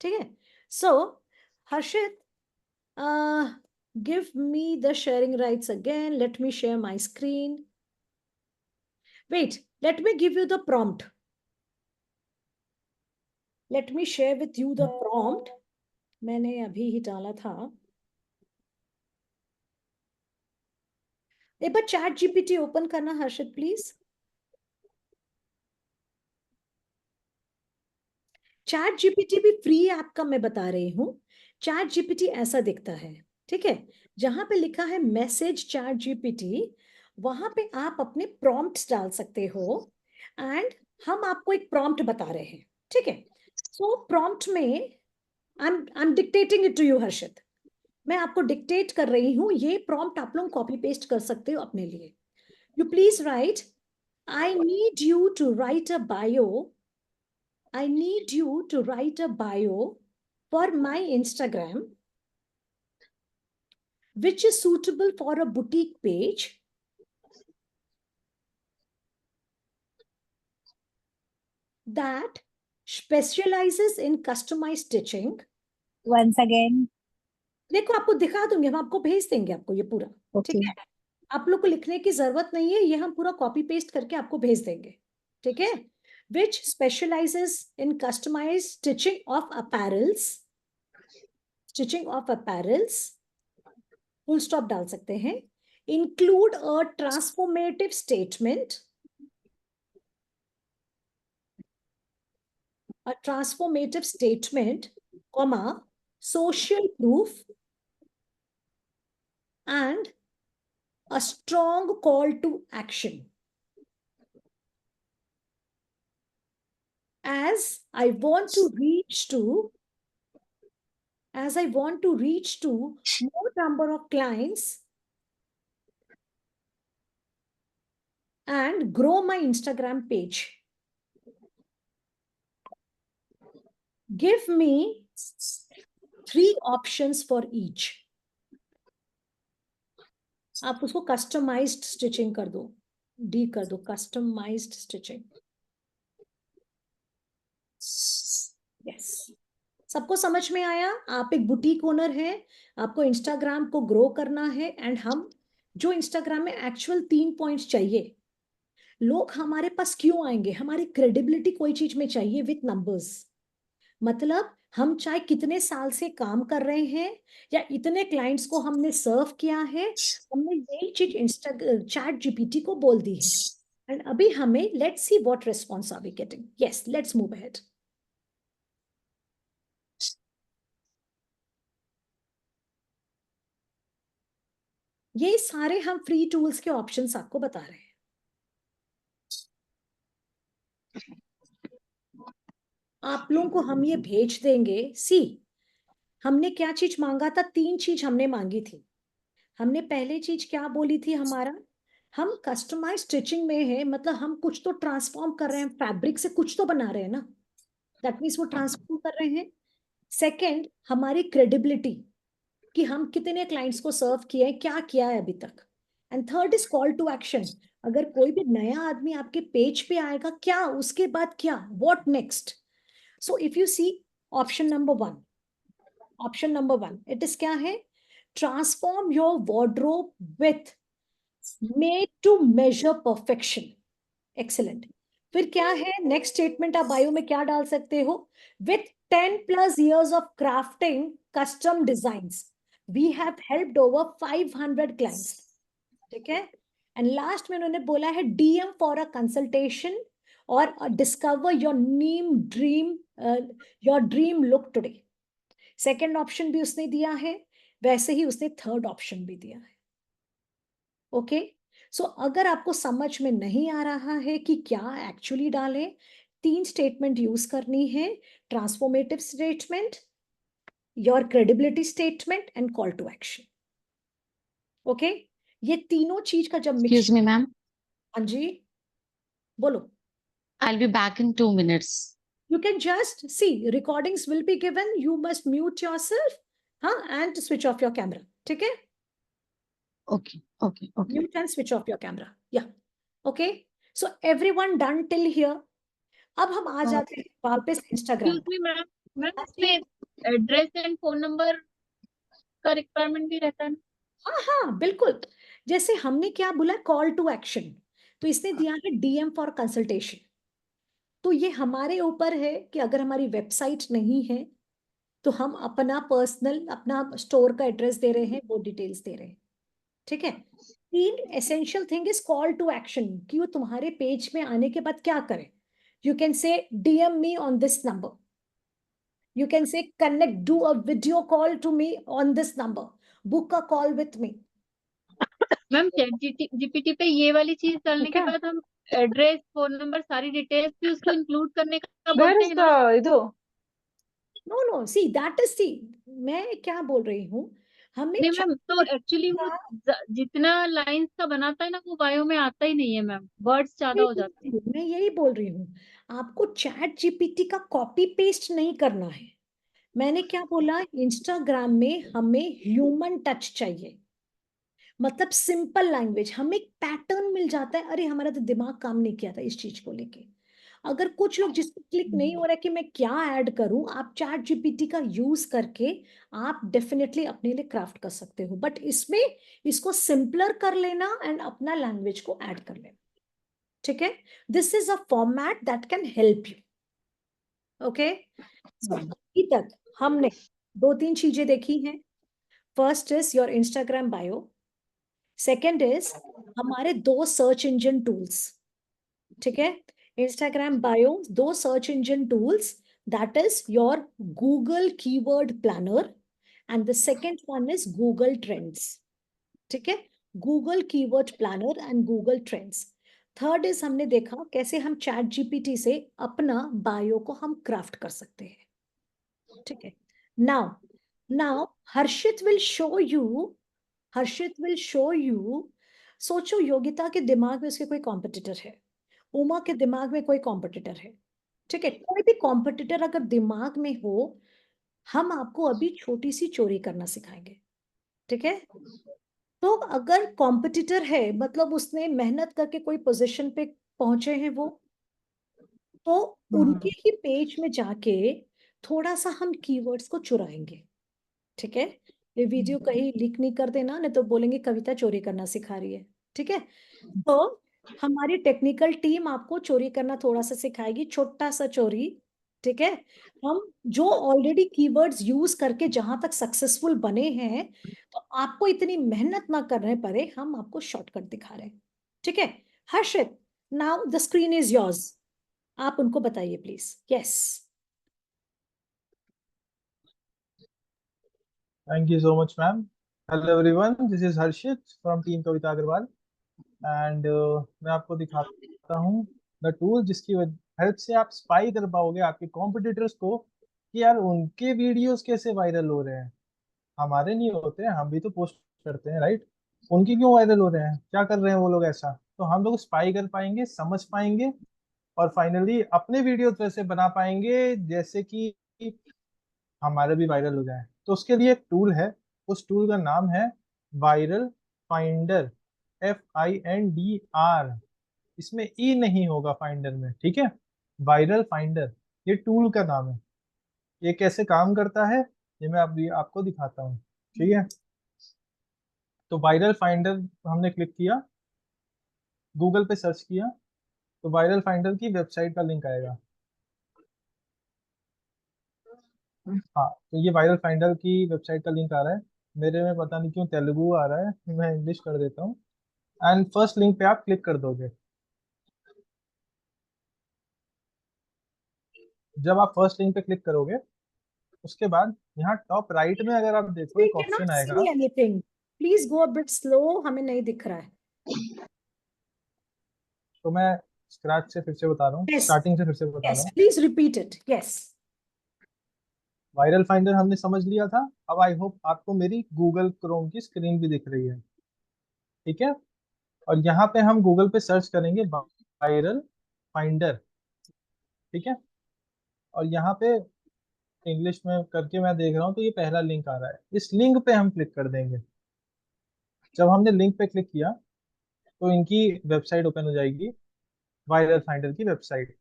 ठीक है? सो हर्षित, give me the sharing rights again. Let me share my screen. Wait, let me give you the prompt. Let me share with you the prompt. मैंने अभी ही डाला था। एक बार चैट जीपीटी ओपन करना हर्षित प्लीज। चैट जीपीटी भी फ्री ऐप का मैं बता रही हूं। चैट जीपीटी ऐसा दिखता है, ठीक है? जहां पे लिखा है मैसेज चैट जीपीटी, वहां पे आप अपने प्रॉम्प्ट्स डाल सकते हो, एंड हम आपको एक प्रॉम्प्ट बता रहे हैं, ठीक है? सो प्रॉम्प्ट में I am dictating it to you Harshit, मैं आपको डिक्टेट कर रही हूं। ये प्रॉम्प्ट आप लोग कॉपी पेस्ट कर सकते हो अपने लिए। You please write, I need you to write a bio, I need you to write a bio for my Instagram, which is suitable for a boutique page, that specializes in customized stitching. once again. देखो, आपको दिखा दूंगी, हम आपको भेज देंगे आपको ये पूरा, ठीक है? आप लोग को लिखने की जरूरत नहीं है, ये हम पूरा कॉपी पेस्ट करके आपको भेज देंगे, ठीक है? Which specializes in customized stitching of apparels, full stop डाल सकते हैं, include a transformative statement, comma, social proof, and a strong call to action. As I want to reach to more number of clients and grow my Instagram page, give me 3 options for each. आप उसको कस्टमाइज्ड स्टिचिंग कर दो, डी कर दो, कस्टमाइज्ड स्टिचिंग। यस, सबको समझ में आया? आप एक बुटीक ओनर हैं, आपको इंस्टाग्राम को ग्रो करना है, एंड हम जो इंस्टाग्राम में एक्चुअल 3 पॉइंट्स चाहिए, लोग हमारे पास क्यों आएंगे? हमारी क्रेडिबिलिटी कोई चीज में चाहिए विथ नंबर्स, मतलब हम चाहे कितने साल से काम कर रहे हैं या इतने क्लाइंट्स को हमने सर्व किया है, हमने यही चीज चैट जीपीटी को बोल दी है, एंड अभी हमें let's see what response are we getting. Yes, let's move ahead. ये सारे हम फ्री टूल्स के ऑप्शंस आपको बता रहे हैं। आप लोगों को हम ये भेज देंगे। सी, हमने क्या चीज मांगा था? 3 चीज हमने मांगी थी। हमने पहले चीज क्या बोली थी? हमारा हम कस्टमाइज स्टिचिंग में है, मतलब हम कुछ तो ट्रांसफॉर्म कर रहे हैं, फैब्रिक से कुछ तो बना रहे हैं ना, दैट मीन्स वो ट्रांसफॉर्म कर रहे हैं। सेकंड, हमारी क्रेडिबिलिटी, कि हम कितने क्लाइंट्स को सर्व किए हैं, क्या किया है अभी तक। And third is call to action, अगर कोई भी नया आदमी आपके पेज पे आएगा, क्या उसके बाद क्या, what next? So if you see option number one, it is क्या है? Transform your wardrobe with made to measure perfection. Excellent. फिर क्या है नेक्स्ट स्टेटमेंट? आप बायो में क्या डाल सकते हो? With 10+ years of crafting custom designs, we have helped over 500 clients। ठीक है। एंड लास्ट में उन्होंने बोला है DM फॉर अ कंसल्टेशन और discover your dream look today. Second option भी उसने दिया है, वैसे ही उसने थर्ड ऑप्शन भी दिया है। ओके सो अगर आपको समझ में नहीं आ रहा है कि क्या एक्चुअली डालें, 3 स्टेटमेंट यूज करनी है: transformative statement, your credibility statement and call to action. Okay, ये तीनों चीज का जब Excuse me, ma'am. हाँ जी बोलो। I'll be back in 2 minutes. You can just see recordings will be given, you must mute yourself and switch off your camera। ठीक है, Okay, okay, okay. mute and switch off your camera। yeah, okay, so everyone done till here। अब हम आ जाते हैं वापस Instagram. Excuse me, ma'am. Ma'am इसमें एड्रेस एंड फोन नंबर का रिक्वायरमेंट भी रहता है ना? हाँ बिल्कुल, जैसे हमने क्या बोला, कॉल टू एक्शन, तो इसने दिया है DM फॉर कंसल्टेशन। तो ये हमारे ऊपर है कि अगर हमारी वेबसाइट नहीं है तो हम अपना पर्सनल, अपना स्टोर का एड्रेस दे रहे हैं, वो डिटेल्स दे रहे हैं। ठीक है। 3 essential thing is call to action, कि वो तुम्हारे पेज में आने के बाद क्या करें। You can say DM me on this number, you can say connect, do a video call to me on this number, book a call with me. Ma'am Chat GPT पे ये वाली चीज डालने ठीक के है। बाद हम एड्रेस फोन नंबर सारी डिटेल्स भी उसको इंक्लूड करने का Where बोलते is हैं ना? the इधर? No see that is see, मैं क्या बोल रही हूँ, हमें नहीं मैम, तो एक्चुअली वो जितना लाइंस का बनाता है ना वो बायो में आता ही नहीं है मैम, वर्ड्स ज्यादा हो जाते हैं। मैं यही बोल रही हूँ, आपको चैट GPT का कॉपी पेस्ट नहीं करना है। मैंने क्या बोला, इंस्टाग्राम में हमें ह्यूमन टच चाहिए, मतलब सिंपल लैंग्वेज, हमें एक पैटर्न मिल जाता है। अरे हमारा तो दिमाग काम नहीं किया था इस चीज को लेके। अगर कुछ लोग जिसको क्लिक नहीं हो रहा है कि मैं क्या ऐड करूं, आप चैट GPT का यूज करके आप डेफिनेटली अपने लिए क्राफ्ट कर सकते हो, बट इसमें इसको सिंपलर कर लेना एंड अपना लैंग्वेज को ऐड कर लेना। ठीक है, this is a format that can help you. Okay, अभी तक हमने 2-3 चीजें देखी हैं। First is your Instagram bio, second is हमारे 2 सर्च इंजन टूल्स। ठीक है, Instagram bio 2 search engine tools, that is your Google keyword Planner and the second one is Google Trends. ठीक है, Google keyword Planner and Google Trends. Third is हमने देखा कैसे हम चैट GPT से अपना बायो को हम क्राफ्ट कर सकते हैं। ठीक है, now Harshit will show you, सोचो योगिता के दिमाग में उसके कोई कॉम्पिटिटर है, उमा के दिमाग में कोई कॉम्पिटिटर है। ठीक है, कोई भी कॉम्पिटिटर अगर दिमाग में हो, हम आपको अभी छोटी सी चोरी करना सिखाएंगे। ठीक है, तो अगर कॉम्पिटिटर है मतलब उसने मेहनत करके कोई पोजीशन पे पहुंचे हैं वो, तो उनके ही पेज में जाके थोड़ा सा हम कीवर्ड्स को चुराएंगे। ठीक है, ये वीडियो कहीं लीक नहीं कर देना, नहीं तो बोलेंगे कविता चोरी करना सिखा रही है। ठीक है, तो हमारी टेक्निकल टीम आपको चोरी करना थोड़ा सा सिखाएगी, छोटा सा चोरी। ठीक है, हम जो ऑलरेडी कीवर्ड्स यूज करके जहां तक सक्सेसफुल बने हैं, तो आपको इतनी मेहनत ना करने पड़े, हम आपको शॉर्टकट दिखा रहे हैं। ठीक है, Harshit, now the screen is yours, आप उनको बताइए please. Yes. Thank you so much, ma'am. Hello everyone, this is Harshit from Team Kavita Agarwal and मैं आपको दिखाता हूँ द टूल जिसकी हेल्प से आप स्पाई कर पाओगे आपके कॉम्पिटिटर्स को कि यार उनके वीडियोस कैसे वायरल हो रहे हैं। हमारे नहीं होते हैं, हम भी तो पोस्ट करते हैं, राइट? उनके क्यों वायरल हो रहे हैं, क्या कर रहे हैं वो लोग ऐसा, तो हम लोग स्पाई कर पाएंगे, समझ पाएंगे और फाइनली अपने वीडियोस वैसे बना पाएंगे जैसे कि हमारे भी वायरल हो जाए। तो उसके लिए एक टूल है, उस टूल का नाम है वायरल फाइंडर, FINDR, इसमें ई नहीं होगा फाइंडर में, ठीक है। वायरल फाइंडर ये टूल का नाम है। ये कैसे काम करता है ये मैं अभी आपको दिखाता हूँ, ठीक है। तो वायरल फाइंडर हमने क्लिक किया, गूगल पे सर्च किया, तो वायरल फाइंडर की वेबसाइट का लिंक आएगा। हाँ, तो ये वायरल फाइंडर की वेबसाइट का लिंक आ रहा है। मेरे में पता नहीं क्यों तेलुगु आ रहा है, मैं इंग्लिश कर देता हूँ। एंड फर्स्ट लिंक पे आप क्लिक कर दोगे। जब आप फर्स्ट लिंक पे क्लिक करोगे उसके बाद यहाँ टॉप राइट में अगर आप देखो We एक cannot ऑप्शन आएगा। see anything. Please go a bit slow. हमें नहीं दिख रहा है। तो मैं स्क्रैच से फिर से बता रहा हूँ, Yes. स्टार्टिंग से फिर से बता रहा Yes, हूँ। please repeat it. Yes. Viral finder हमने समझ लिया था। अब आई होप आपको मेरी गूगल क्रोम की स्क्रीन भी दिख रही है, ठीक है। और यहाँ पे हम गूगल पे सर्च करेंगे वायरल फाइंडर, ठीक है। और यहाँ पे इंग्लिश में करके मैं देख रहा हूँ तो ये पहला लिंक आ रहा है, इस लिंक पे हम क्लिक कर देंगे। जब हमने लिंक पे क्लिक किया तो इनकी वेबसाइट ओपन हो जाएगी, वायरल फाइंडर की वेबसाइट।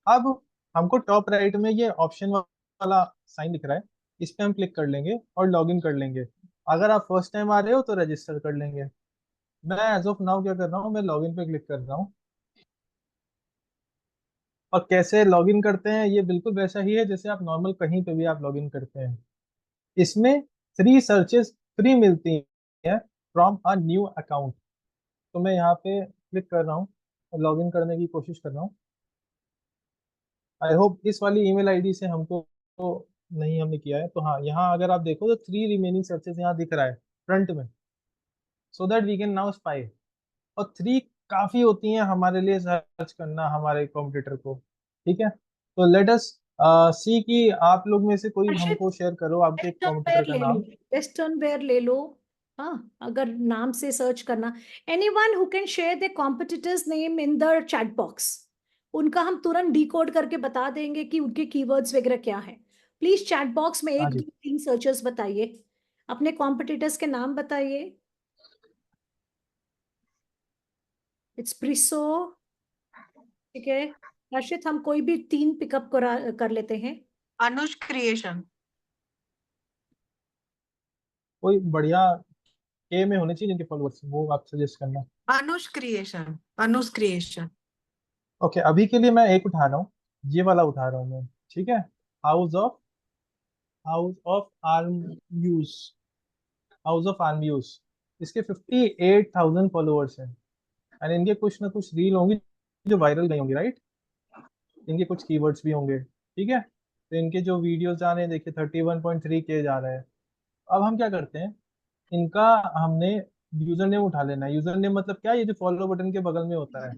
अब हमको टॉप राइट में ये ऑप्शन वाला साइन दिख रहा है, इस पे हम क्लिक कर लेंगे और लॉगिन कर लेंगे। अगर आप फर्स्ट टाइम आ रहे हो तो रजिस्टर कर लेंगे। मैं एज ऑफ नाउ क्या कर रहा हूँ, मैं लॉगिन पे क्लिक कर रहा हूँ। और कैसे लॉगिन करते हैं ये बिल्कुल वैसा ही है जैसे आप नॉर्मल कहीं पे भी आप लॉगिन करते हैं। इसमें 3 सर्चेस फ्री मिलती हैं फ्रॉम अ न्यू अकाउंट। तो मैं यहाँ पे क्लिक कर रहा हूँ और लॉगिन करने की कोशिश कर रहा हूँ। आई होप इस वाली ईमेल आईडी से हमको तो नहीं हमने किया है। तो हाँ, यहाँ अगर आप देखो तो 3 रिमेनिंग सर्चेस यहाँ दिख रहा है फ्रंट में, so that we can now spy. और 3 काफी होती हैं हमारे लिए सर्च करना हमारे कॉम्पिटिटर को, ठीक है। तो लेट अस सी कि आप लोग में से कोई हर्षित, हमको शेयर करो आपके वेस्टर्न कॉम्पिटिटर वेयर का ले लो। नाम। वेस्टर्न वेयर ले लो। हाँ, अगर नाम से सर्च करना। Anyone who can share their competitor's name in the chat box. उनका हम तुरंत डिकोड करके बता देंगे कि उनके कीवर्ड्स वगैरह क्या है। प्लीज चैट बॉक्स में हाँ 1 जी, 2 3 सर्चर्स बताइए, अपने कॉम्पिटिटर्स के नाम बताइए। इट्स प्रिसो, ठीक है। हर्षित, हम कोई भी 3 पिकअप कर लेते हैं। अनुष क्रिएशन। कोई बढ़िया के में होने चाहिए जिनके फॉलोअर्स वो आप सजेस्ट करना। Anush creation. Anush creation. Okay, अभी के लिए मैं एक उठा रहा हूँ, ये वाला उठा रहा हूँ मैं, ठीक है। हाउस ऑफ आर्म्यूज, हाउस ऑफ आर्म्यूज, इसके 58,000 फॉलोअर्स हैं। एंड इनके कुछ ना कुछ रील होंगी जो वायरल गई होंगी, राइट। इनके कुछ कीवर्ड्स भी होंगे, ठीक है। तो इनके जो वीडियोस जा रहे हैं देखिए 31.3K जा रहा है। अब हम क्या करते हैं, इनका हमने यूजर नेम उठा लेना है। यूजर नेम मतलब क्या, ये जो फॉलो बटन के बगल में होता है,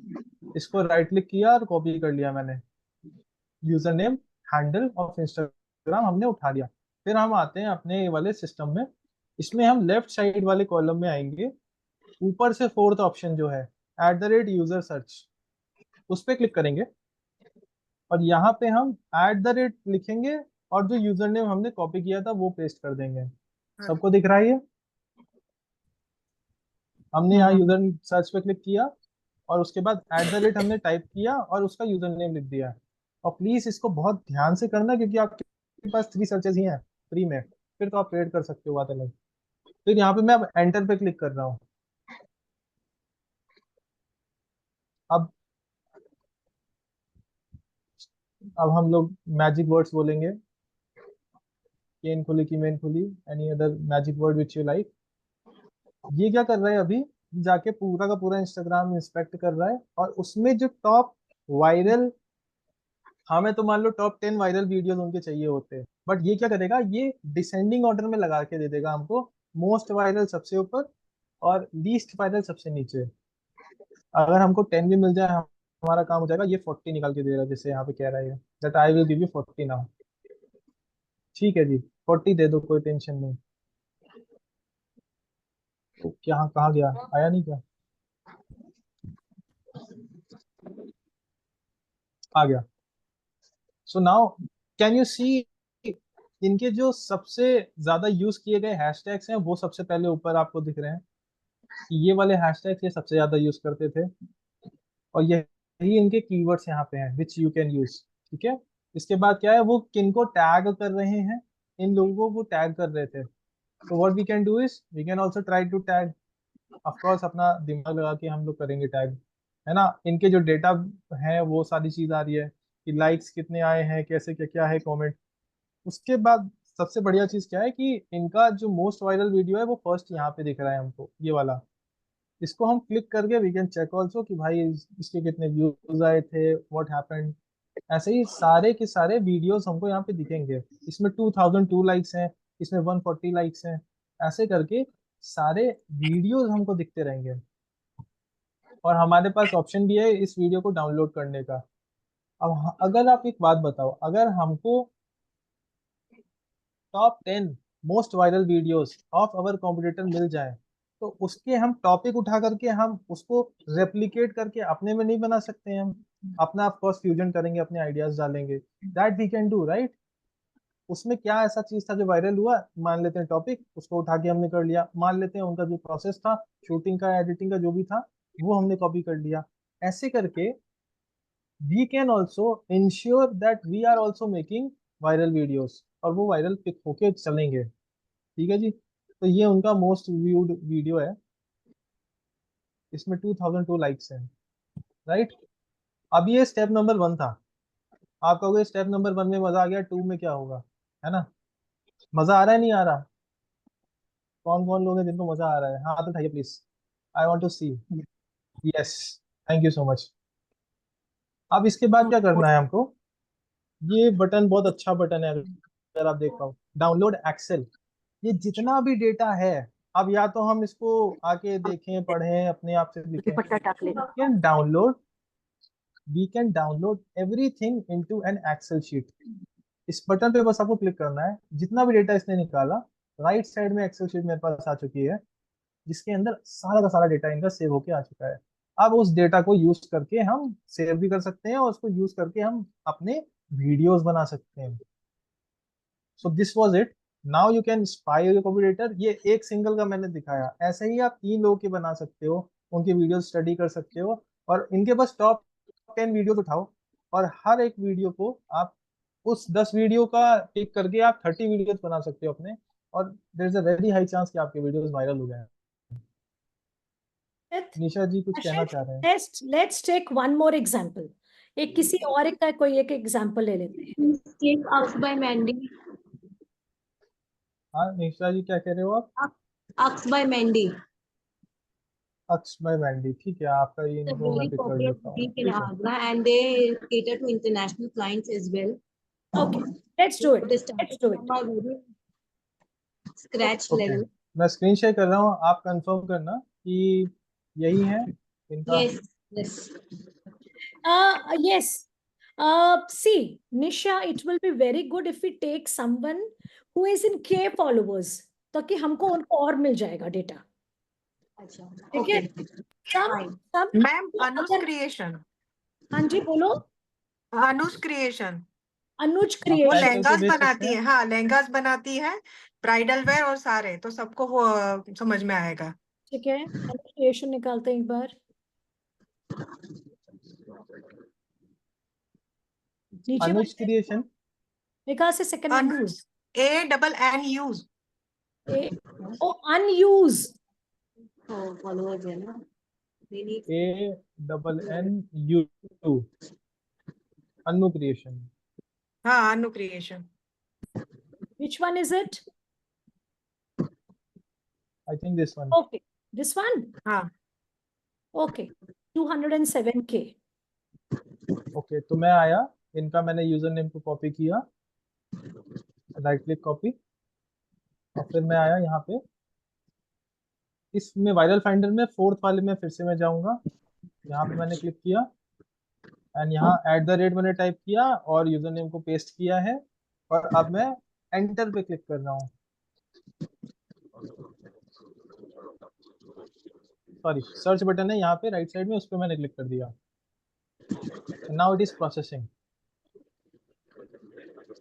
इसको राइट क्लिक किया और कॉपी कर लिया मैंने। User name handle of Instagram हमने उठा लिया। फिर हम आते हैं अपने ये वाले सिस्टम में, इसमें हम लेफ्ट साइड वाले कॉलम में आएंगे, ऊपर से 4th ऑप्शन जो है @यूजर सर्च, उस पर क्लिक करेंगे और यहाँ पे हम @ लिखेंगे और जो यूजर नेम हमने कॉपी किया था वो पेस्ट कर देंगे। सबको दिख रहा है ये? हमने यहाँ यूजर सर्च पे क्लिक किया और उसके बाद @ हमने टाइप किया और उसका यूजर नेम लिख दिया। और प्लीज इसको बहुत ध्यान से करना क्योंकि आपके पास 3 सर्चेस ही हैं फ्री में, फिर तो आप पेड कर सकते हो, बात अलग। फिर यहाँ पे मैं अब एंटर पे क्लिक कर रहा हूँ। अब हम लोग मैजिक वर्ड्स बोलेंगे, केन खुली की मेन खुली, any other magic word which you like. ये क्या कर रहा है अभी, जाके पूरा का पूरा इंस्टाग्राम इंस्पेक्ट कर रहा है और उसमें जो टॉप वायरल, हमें तो मान लो टॉप 10 वायरल वीडियोस उनके चाहिए होते हैं, बट ये क्या करेगा, ये डिसेंडिंग ऑर्डर में लगा के दे देगा हमको, मोस्ट वायरल सबसे ऊपर और लीस्ट वायरल सबसे नीचे। अगर हमको 10 भी मिल जाए हमारा काम हो जाएगा। ये 40 निकाल के दे रहा है, जैसे यहाँ पे कह रहा है that I will give you 40 now. ठीक है जी, 40 दे दो, कोई टेंशन नहीं। तो क्या कहाँ गया, आया नहीं क्या, आ गया। सो नाउ कैन यू सी इनके जो सबसे ज्यादा यूज किए गए हैशटैग्स हैं वो सबसे पहले ऊपर आपको दिख रहे हैं। कि ये वाले हैशटैग्स ये सबसे ज्यादा यूज करते थे, और यही इनके कीवर्ड्स यहाँ पे हैं विच यू कैन यूज। ठीक है, इसके बाद क्या है, वो किनको टैग कर रहे हैं, इन लोगों को वो टैग कर रहे थे। तो what we can do is we can also try to tag. Of course अपना दिमाग लगा के हम लोग करेंगे टैग, है ना। इनके जो डेटा है वो सारी चीज आ रही है कि लाइक्स कितने आए हैं, कैसे क्या क्या है कमेंट। उसके बाद सबसे बढ़िया चीज क्या है कि इनका जो मोस्ट वायरल वीडियो है वो फर्स्ट यहाँ पे दिख रहा है हमको, ये वाला। इसको हम क्लिक करके वी कैन चेक ऑल्सो कि भाई इसके कितने व्यूज आए थे, व्हाट हैपेंड। ऐसे ही सारे के सारे वीडियोस हमको यहाँ पे दिखेंगे। इसमें 2002 लाइक्स हैं, इसमें 140 लाइक्स हैं, ऐसे करके सारे वीडियोस हमको दिखते रहेंगे। और हमारे पास ऑप्शन भी है इस वीडियो को डाउनलोड करने का। अब अगर आप एक बात बताओ, अगर हमको top 10 most viral videos of our competitor मिल जाए, तो उसके हम टॉपिक उठा करके हम उसको रेप्लिकेट करके अपने में नहीं बना सकते हैं। हम अपना ऑफ कोर्स फ्यूजन करेंगे, अपने आइडियाज डालेंगे, that we can do right. उसमें क्या ऐसा चीज था जो वायरल हुआ, मान लेते हैं टॉपिक, उसको उठा के हमने कर लिया। मान लेते हैं उनका जो प्रोसेस था शूटिंग का, एडिटिंग का, जो भी था, वो हमने कॉपी कर लिया। ऐसे करके we can also ensure that we are also making viral videos, और वो वायरल पिक होके चलेंगे। ठीक है जी, तो ये उनका मोस्ट व्यूड वीडियो है, इसमें 2002 लाइक्स हैं, राइट। अब ये स्टेप नंबर 1 था। आप कहोगे स्टेप नंबर 1 में मजा आ गया, 2 में क्या होगा, है ना। मजा आ रहा है, नहीं आ रहा? कौन कौन लोग हैं जिनको मजा आ रहा है, हाँ तो उठाइए please, I want to see. Yes, thank you so much. अब इसके बाद क्या करना है हमको, ये बटन बहुत अच्छा बटन है, अगर आप देख पाओ, डाउनलोड एक्सेल। ये जितना भी डेटा है, अब या तो हम इसको आके देखें, पढ़ें, अपने आप से लिखें, we can download everything into an Excel sheet. इस बटन पे बस आपको क्लिक करना है, जितना भी डेटा इसने निकाला, राइट साइड में एक्सेल शीट मेरे पास आ चुकी है, जिसके अंदर सारा का सारा डेटा इनका सेव होके आ चुका है। अब उस डेटा को यूज करके हम सेव भी कर सकते हैं, और उसको यूज करके हम अपने वीडियोस बना सकते हैं। So this was it. Now you can spy your competitor. ये एक सिंगल का मैंने दिखाया, ऐसे ही आप 3 लोगों के बना सकते हो, उनके वीडियो स्टडी कर सकते हो, और इनके बस टॉप 10 वीडियो उठाओ, और हर एक वीडियो को आप उस 10 वीडियो का पिक करके आप 30 वीडियोस बना सकते हो अपने, और there is a very high chance कि आपके वीडियोस वायरल हो जाएं। निशा जी कुछ कहना चाह रहे हैं? Let's take one more example. एक किसी और एक का कोई एक एग्जांपल ले लेते हैं। Take Ux by Mandy. हाँ निशा जी क्या कह रहे हो आप? Ux by Mandy. अक्स बाय वैंडी, ठीक है, आपका ये It's a इनको मैं very पिक कर popular लेता हूँ। boutique in ठीक है, Agra, and they cater to international clients as well. Okay, let's do it. It is Let's started do it. from a very scratch okay, level. मैं स्क्रीन शेयर कर रहा हूँ, आप कंफर्म करना कि यही है इनका। Yes, yes. Yes. See, Nisha, it will be very good if we take someone who is in K followers, ताकि हमको उनको और मिल जाएगा डेटा। अच्छा, ठीक है, सब मैम अनुज क्रिएशन, हाँ जी बोलो। अनुज क्रिएशन अनुज वो टाइटल पे लहंगास देख सकते बनाती हैं। है, हाँ लहंगास बनाती है, ब्राइडल वेयर और सारे, तो सबको वो समझ में आएगा। ठीक है, अनुज क्रिएशन निकालते हैं एक बार। नीचे अनुज क्रिएशन, निकाल से सेकंड नंबर। अनुज ANN ओ अनयूज। Oh, followers है ना, they need ANNU, Anu creation. हाँ Anu creation. Which one is it? I think this one. Okay, this one. हाँ Okay, 207K. ओके, तो मैं आया, इनका मैंने यूजर नेम को कॉपी किया, राइट क्लिक कॉपी, और फिर मैं आया यहाँ पे, इसमें वायरल फाइंडर में 4th वाले में फिर से मैं जाऊंगा, यहाँ पे मैंने क्लिक किया, एंड यहाँ @ मैंने टाइप किया और यूजर नेम को पेस्ट किया है, और अब मैं एंटर पे क्लिक कर रहा हूँ। सॉरी, सर्च बटन है यहाँ पे राइट साइड में, उस पर मैंने क्लिक कर दिया। Now it is processing.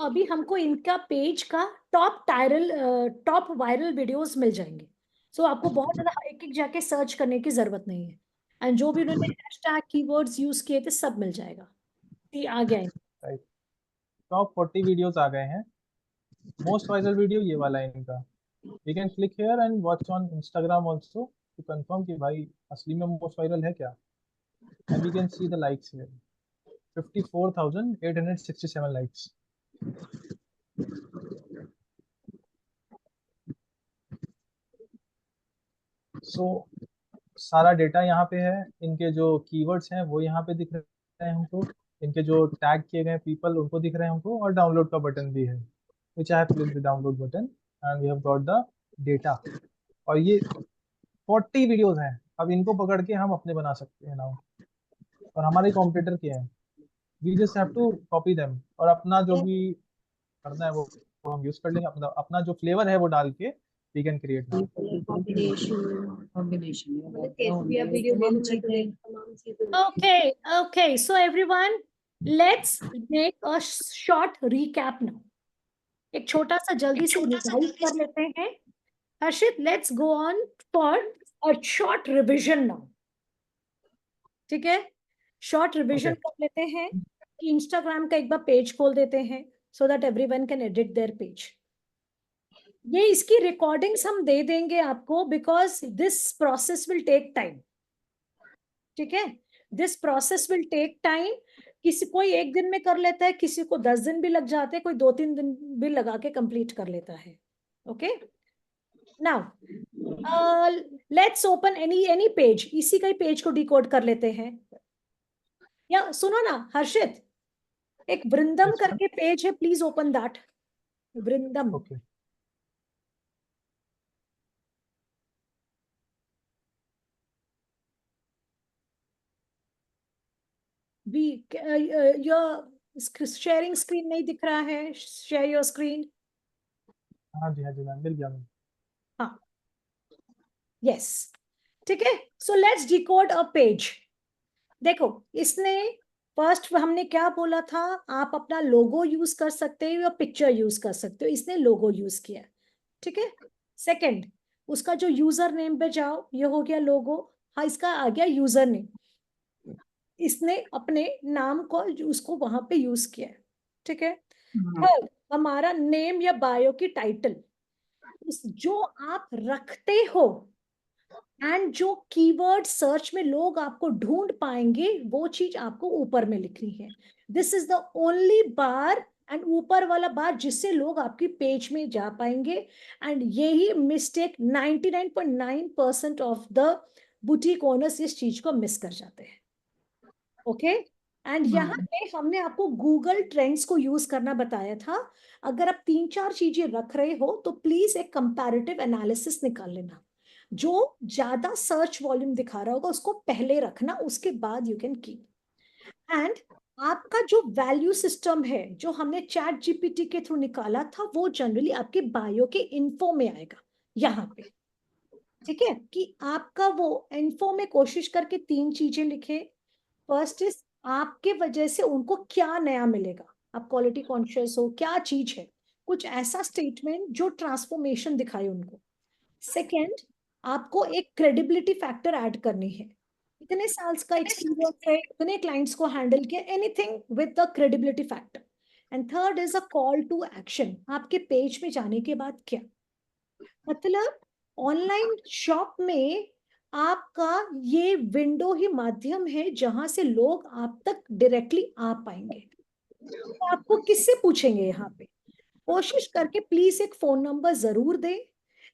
अभी हमको इनका पेज का टॉप वायरल वीडियोस मिल जाएंगे। सो आपको बहुत ज्यादा एक एक एक जाके सर्च करने की जरूरत नहीं है, एंड जो भी उन्होंने हैशटैग कीवर्ड्स यूज किए थे सब मिल जाएगा। ये आ गया है। राइट, टॉप 40 वीडियोस आ गए हैं। मोस्ट वायरल वीडियो ये वाला है इनका। You can click here and watch on Instagram also to confirm कि भाई असली में मोस्ट वायरल है क्या। And we can see the likes here, 54,867 likes. So सारा डेटा यहाँ पे है, इनके जो कीवर्ड्स हैं वो यहाँ पे दिख रहे हैं हमको, इनके जो टैग किए गए पीपल उनको दिख रहे हैं हमको, और डाउनलोड का बटन भी है, which I have clicked the download button and we have got the data। और ये 40 वीडियोस हैं, अब इनको पकड़ के हम अपने बना सकते हैं नाउ। और हमारे कॉम्पिटिटर के हैं, we just have to copy them, और अपना जो भी करना है वो हम यूज कर लेंगे। अपना जो फ्लेवर है वो डाल के we can create now। Okay, so everyone, let's make a short recap now। एक छोटा सा जल्दी से रिवाइज कर लेते हैं। Harshit, let's go on for a short revision now. ठीक है, शॉर्ट रिविजन कर लेते हैं कि इंस्टाग्राम का एक बार पेज खोल देते हैं so that everyone can edit their page. ये इसकी रिकॉर्डिंग्स हम दे देंगे आपको, because this process will take time. ठीक है, this process will take time. किसी कोई एक दिन में कर लेता है, किसी को 10 दिन भी लग जाते हैं, कोई 2-3 दिन भी लगा के कंप्लीट कर लेता है। Okay, now let's open any page. इसी का ही पेज को डिकोड कर लेते हैं। या सुनो ना हर्षित, एक वृंदम करके पेज है, please open that. Vrindam. Okay। Your sharing screen नहीं दिख रहा है, शेयर योर स्क्रीन। हाँ जी मैम, मिल गया मैम। हाँ, यस, ठीक है। So let's decode a page. देखो, इसने फर्स्ट हमने क्या बोला था, आप अपना लोगो यूज कर सकते हो या पिक्चर यूज कर सकते हो। इसने लोगो यूज किया, ठीक है। सेकंड, उसका जो यूजर नेम पे जाओ, ये हो गया लोगो। हाँ, इसका आ गया यूजर नेम, इसने अपने नाम को उसको वहां पे यूज किया है, ठीक है। थर्ड, हमारा नेम या बायो की टाइटल, जो आप रखते हो एंड जो कीवर्ड सर्च में लोग आपको ढूंढ पाएंगे, वो चीज आपको ऊपर में लिखनी है। This is the only bar, and ऊपर वाला बार जिससे लोग आपकी पेज में जा पाएंगे। एंड यही mistake 99.9% of the boutique owners इस चीज को मिस कर जाते हैं। ओके, एंड यहाँ पे हमने आपको गूगल ट्रेंड्स को यूज करना बताया था। अगर आप 3-4 चीजें रख रहे हो तो प्लीज एक कंपैरेटिव एनालिसिस निकाल लेना। जो ज्यादा सर्च वॉल्यूम दिखा रहा होगा उसको पहले रखना, उसके बाद यू कैन कीप। एंड आपका जो वैल्यू सिस्टम है, जो हमने चैट जीपीटी के थ्रू निकाला था, वो जनरली आपके बायो के इन्फो में आएगा यहाँ पे, ठीक है। कि आपका वो इन्फो में कोशिश करके 3 चीजें लिखे। फर्स्ट इज, आपके वजह से उनको क्या नया मिलेगा, आप क्वालिटी कॉन्शियस हो, क्या चीज है, कुछ ऐसा स्टेटमेंट जो ट्रांसफॉर्मेशन दिखाए उनको। सेकेंड, आपको एक क्रेडिबिलिटी फैक्टर ऐड करनी है। इतने साल्स का एक्सपीरियंस है, इतने क्लाइंट्स को हैंडल किया, anything with the credibility factor. And third is a call to action, आपके पेज में जाने के बाद क्या, मतलब ऑनलाइन शॉप में आपका ये विंडो ही माध्यम है जहां से लोग आप तक डायरेक्टली आ पाएंगे। तो आपको किससे पूछेंगे, यहाँ पे कोशिश करके प्लीज एक फोन नंबर जरूर दें।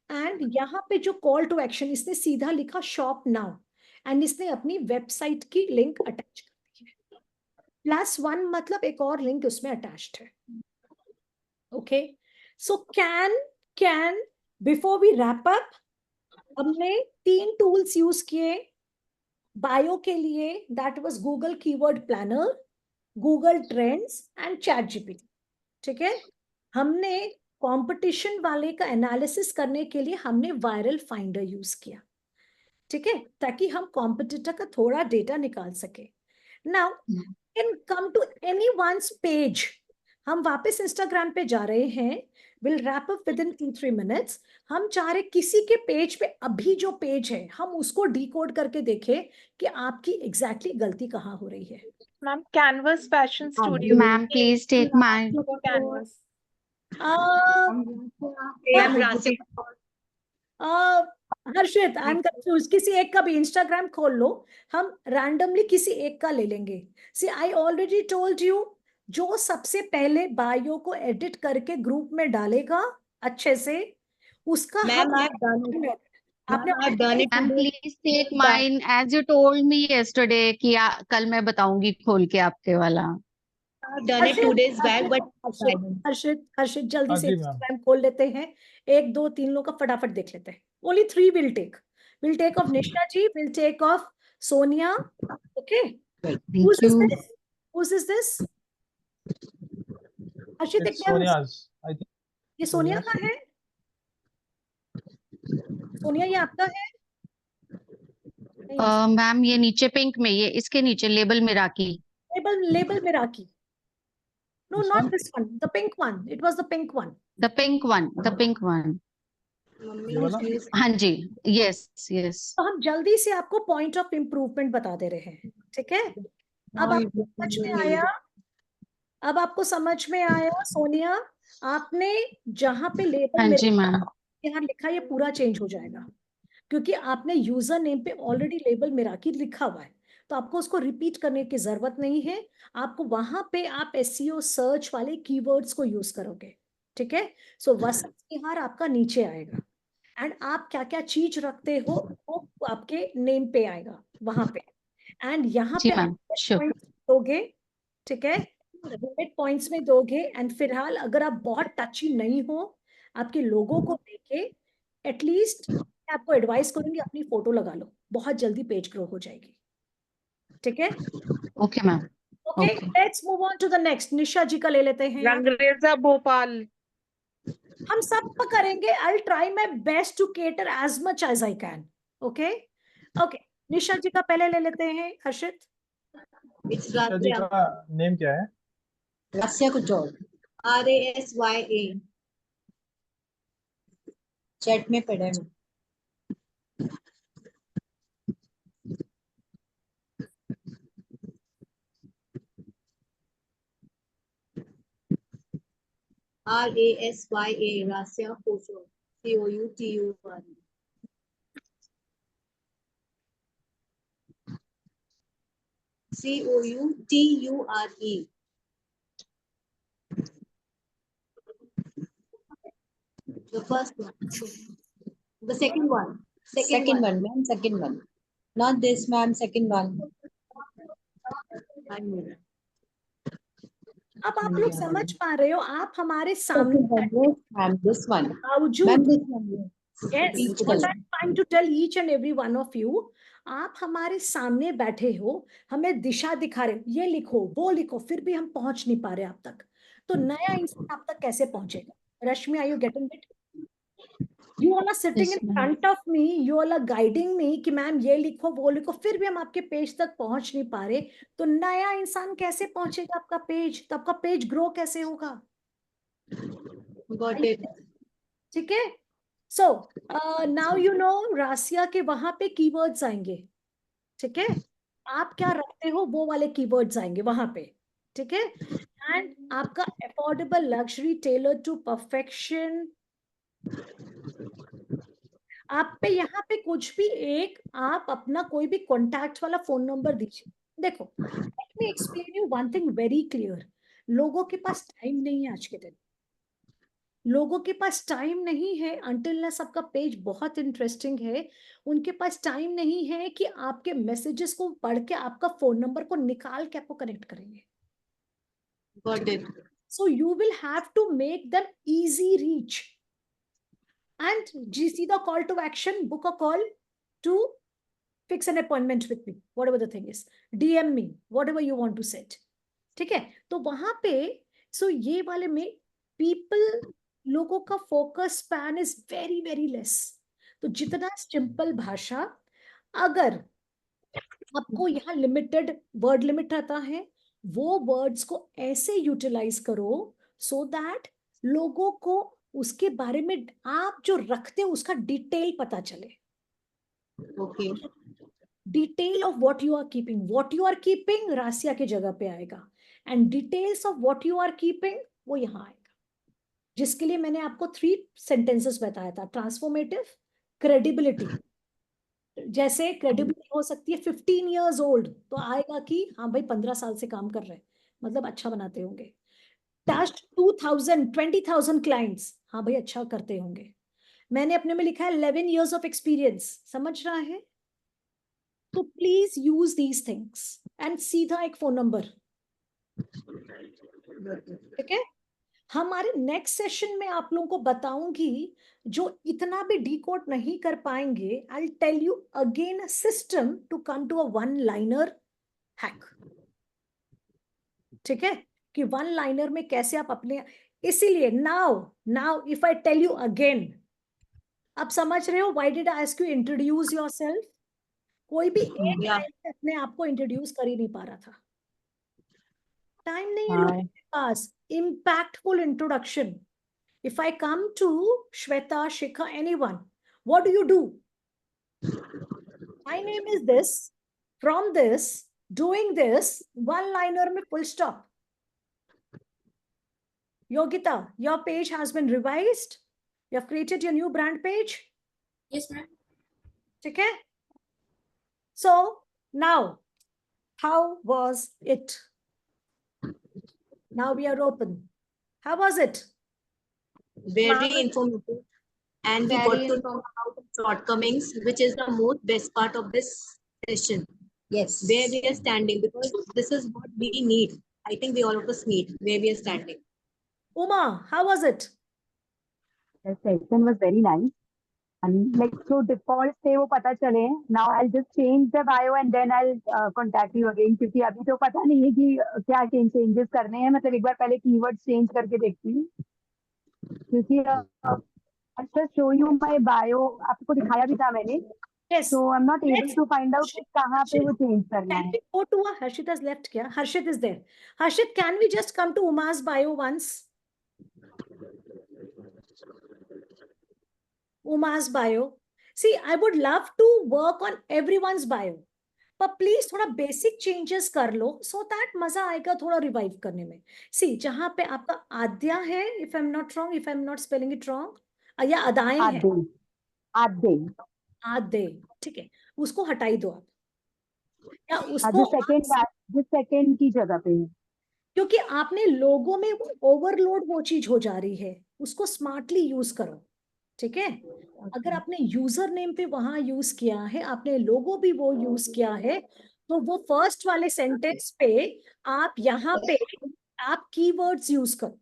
एंड यहाँ पे जो कॉल टू एक्शन, इसने सीधा लिखा शॉप नाउ, एंड इसने अपनी वेबसाइट की लिंक अटैच कर दी है। +1 मतलब एक और लिंक उसमें अटैच्ड है। Okay, so can before we wrap up, हमने 3 टूल्स यूज किए बायो के लिए, that was Google keyword Planner, Google Trends and Chat GPT, ठीक है। हमने कंपटीशन वाले का एनालिसिस करने के लिए हमने वायरल फाइंडर यूज किया, ठीक है, ताकि हम कॉम्पिटिटर का थोड़ा डेटा निकाल सके। Now can come to anyone's page, हम वापस इंस्टाग्राम पे जा रहे हैं, will wrap up within 2-3 minutes. हम चाह रहे किसी के पेज पे, अभी जो पेज है हम उसको डिकोड करके देखें कि आपकी एग्जैक्टली गलती कहाँ हो रही है। Ma'am canvas fashion studio Ma'am, please take my. Canvas ma'am Russia Harshit, I am confuse. किसी एक का भी इंस्टाग्राम खोल लो, हम रैंडमली किसी एक का ले लेंगे। सी आई ऑलरेडी टोल्ड यू, जो सबसे पहले बायो को एडिट करके ग्रुप में डालेगा अच्छे से, उसका मैम आपने Ma'am, please take mine as you told me yesterday कि कल मैं बताऊंगी खोल के आपके वाला। done it 2 days back, but हर्षित जल्दी हाँ से जी, मैम। इंस्टाग्राम खोल लेते हैं। 1 2 3 लोग का फटाफट देख लेते हैं। Only 3 will take. We'll take of Nisha ji, we'll take of Sonia. Okay. Who's you. this? Who's this? Harshit It's Sonia's. I think. ये सोनिया का है? सोनिया ये आपका है? मैम ये नीचे पिंक में, ये इसके नीचे लेबल में राखी। Label में राखी। No, not this one. The pink one. It was the pink one. The pink one. The pink one. ये वाला? हाँ जी, yes, yes. तो हम जल्दी से आपको पॉइंट ऑफ इम्प्रूवमेंट बता दे रहे हैं, ठीक है? अब आपको समझ में आया? अब आपको समझ में आया सोनिया? आपने जहां पे लेबल हाँ जी मैम। यहाँ लिखा, ये पूरा चेंज हो जाएगा, क्योंकि आपने यूजर नेम पे ऑलरेडी लेबल मिराकी लिखा हुआ है, तो आपको उसको रिपीट करने की जरूरत नहीं है। आपको वहां पे आप एसईओ सर्च वाले कीवर्ड्स को यूज करोगे, ठीक है? सो वसंत विहार आपका नीचे आएगा, एंड आप क्या क्या चीज रखते हो वो आपके नेम पे आएगा वहां पे, एंड यहाँ जी पे मैम, sure. पॉइंट्स दोगे, ठीक है? बुलेट पॉइंट्स में दोगे, एंड फिलहाल अगर आप बहुत टची नहीं हो आपके लोगों को देखे, एटलीस्ट मैं आपको एडवाइस करूंगी अपनी फोटो लगा लो, बहुत जल्दी पेज ग्रो हो जाएगी, ठीक है? Okay ma'am. Okay, let's move on to the next. Nisha ji का ले लेते हैं। रंगरेजा भोपाल। हम सब करेंगे। I will try my best to cater as much as I can. Okay okay, Nisha ji का पहले ले लेते हैं। हर्षित, निशा जी का नेम क्या है? रास्या कुछ और, RASYA, चैट में पढ़ा है। RASYA, रास्या कोशोर, COUTUR, COUTURE. The first one. The second one. Second one, ma'am. Second one. Not this, ma'am. Second one. अब आप लोग समझ पा रहे हो? आप हमारे सामने Ma'am, this one. बावजूद, Ma'am, this one. yes, what I'm trying to tell each and every one of you, आप हमारे सामने बैठे हो, हमें दिशा दिखा रहे, ये लिखो वो लिखो, फिर भी हम पहुंच नहीं पा रहे आप तक, तो नया इंसान आप तक कैसे पहुंचेगा? Rashmi, are you getting it? You all are sitting in front of me, you all are guiding me कि मैम ये लिखो वो लिखो, फिर भी हम आपके पेज तक पहुंच नहीं पा रहे, तो नया इंसान कैसे पहुंचेगा आपका पेज? तो आपका पेज ग्रो कैसे होगा? Got it. ठीक है? So now you know Russia के वहां पे कीवर्ड्स आएंगे, ठीक है? आप क्या रखते हो वो वाले कीवर्ड्स आएंगे वहां पे, ठीक है? एंड आपका affordable, luxury, tailor to perfection, आप पे यहाँ पे कुछ भी एक आप अपना कोई भी कॉन्टैक्ट वाला फोन नंबर दीजिए। देखो, let me explain you one thing very clear. लोगों के पास टाइम नहीं है आज के दिन, लोगों के पास टाइम नहीं है, अनटिल आपका पेज बहुत इंटरेस्टिंग है, उनके पास टाइम नहीं है कि आपके मैसेजेस को पढ़ के आपका फोन नंबर को निकाल के आपको कनेक्ट करेंगे। Got it. So you will have to make them easy reach. And do you see the call to action? Book a call to fix an appointment with me, whatever the thing is. DM me, whatever you want to set. ठीक है? तो वहां पे so ये वाले में people, लोगों का focus span is very very less. तो जितना सिंपल भाषा, अगर आपको यहाँ लिमिटेड वर्ड लिमिट आता है, वो वर्ड्स को ऐसे यूटिलाइज करो so that लोगों को उसके बारे में आप जो रखते हो उसका डिटेल पता चले. Okay. Detail of what you are keeping Russia के जगह पे आएगा, and details of what you are keeping वो यहाँ आएगा, जिसके लिए मैंने आपको 3 sentences बताया था. Transformative, credibility. जैसे क्रेडिबिलिटी हो सकती है 15 years old, तो आएगा कि हाँ भाई 15 साल से काम कर रहे हैं, मतलब अच्छा बनाते होंगे. टच 20,000 clients, हाँ भाई अच्छा करते होंगे. मैंने अपने में लिखा है 11 years of experience, समझ रहा है? तो please use these things and सीधा एक फोन नंबर. ठीक है. हमारे नेक्स्ट सेशन में आप लोगों को बताऊंगी जो इतना भी डिकोड नहीं कर पाएंगे. I will tell you again a system to come to a one liner hack. ठीक है, कि वन लाइनर में कैसे आप अपने, इसीलिए now if I tell you again, आप समझ रहे हो why did I ask you introduce yourself. कोई भी एक लाइन से अपने आप को इंट्रोड्यूस कर ही नहीं पा रहा था. टाइम नहीं है लोगों के पास. Impactful introduction. If I come to Shweta, Shikha, anyone, what do you do? My name is this, from this, doing this, one liner में full stop. Yogita, your page has been revised. You have created your new brand page. Yes, ma'am. ठीक है. So now, how was it? Now we are open. How was it? Very informative. And we got to know about the shortcomings, which is the most best part of this session. Yes. Where we are standing, because this is what we need. I think we all of us need where we are standing. Uma, how was it? The session was very nice. And like so default से वो पता चले. Now I'll just change the bio and then I'll contact you again, क्योंकि अभी तो पता नहीं है कि क्या changes करने हैं. मतलब एक बार पहले keywords change करके देखती हूँ, क्योंकि I'll just show you my bio. आपको दिखाया भी था मैंने. Yes. So I'm not able to find out कि कहाँ पे वो change करना Can है. we go to Harshit has left क्या? Harshit is there. Harshit, can we just come to Uma's bio once? Uma's bio. See, I would love to work on everyone's bio, but please थोड़ा basic changes कर लो, so that मजा आएगा थोड़ा revive करने में. See, जहाँ पे आपका आद्या है, if I'm not wrong, if I'm not spelling it wrong, या अदाएं है. आधे, ठीक है, उसको हटाई दो आप, या उसको जो सेकंड की जगह पे है, क्योंकि आपने लोगों में ओवरलोड वो चीज हो जा रही है. उसको स्मार्टली यूज करो. ठीक है. अगर आपने यूजर नेम पे वहां यूज किया है, आपने लोगो भी वो यूज किया है, तो वो फर्स्ट वाले सेंटेंस पे आप यहाँ पे आप कीवर्ड्स यूज करो,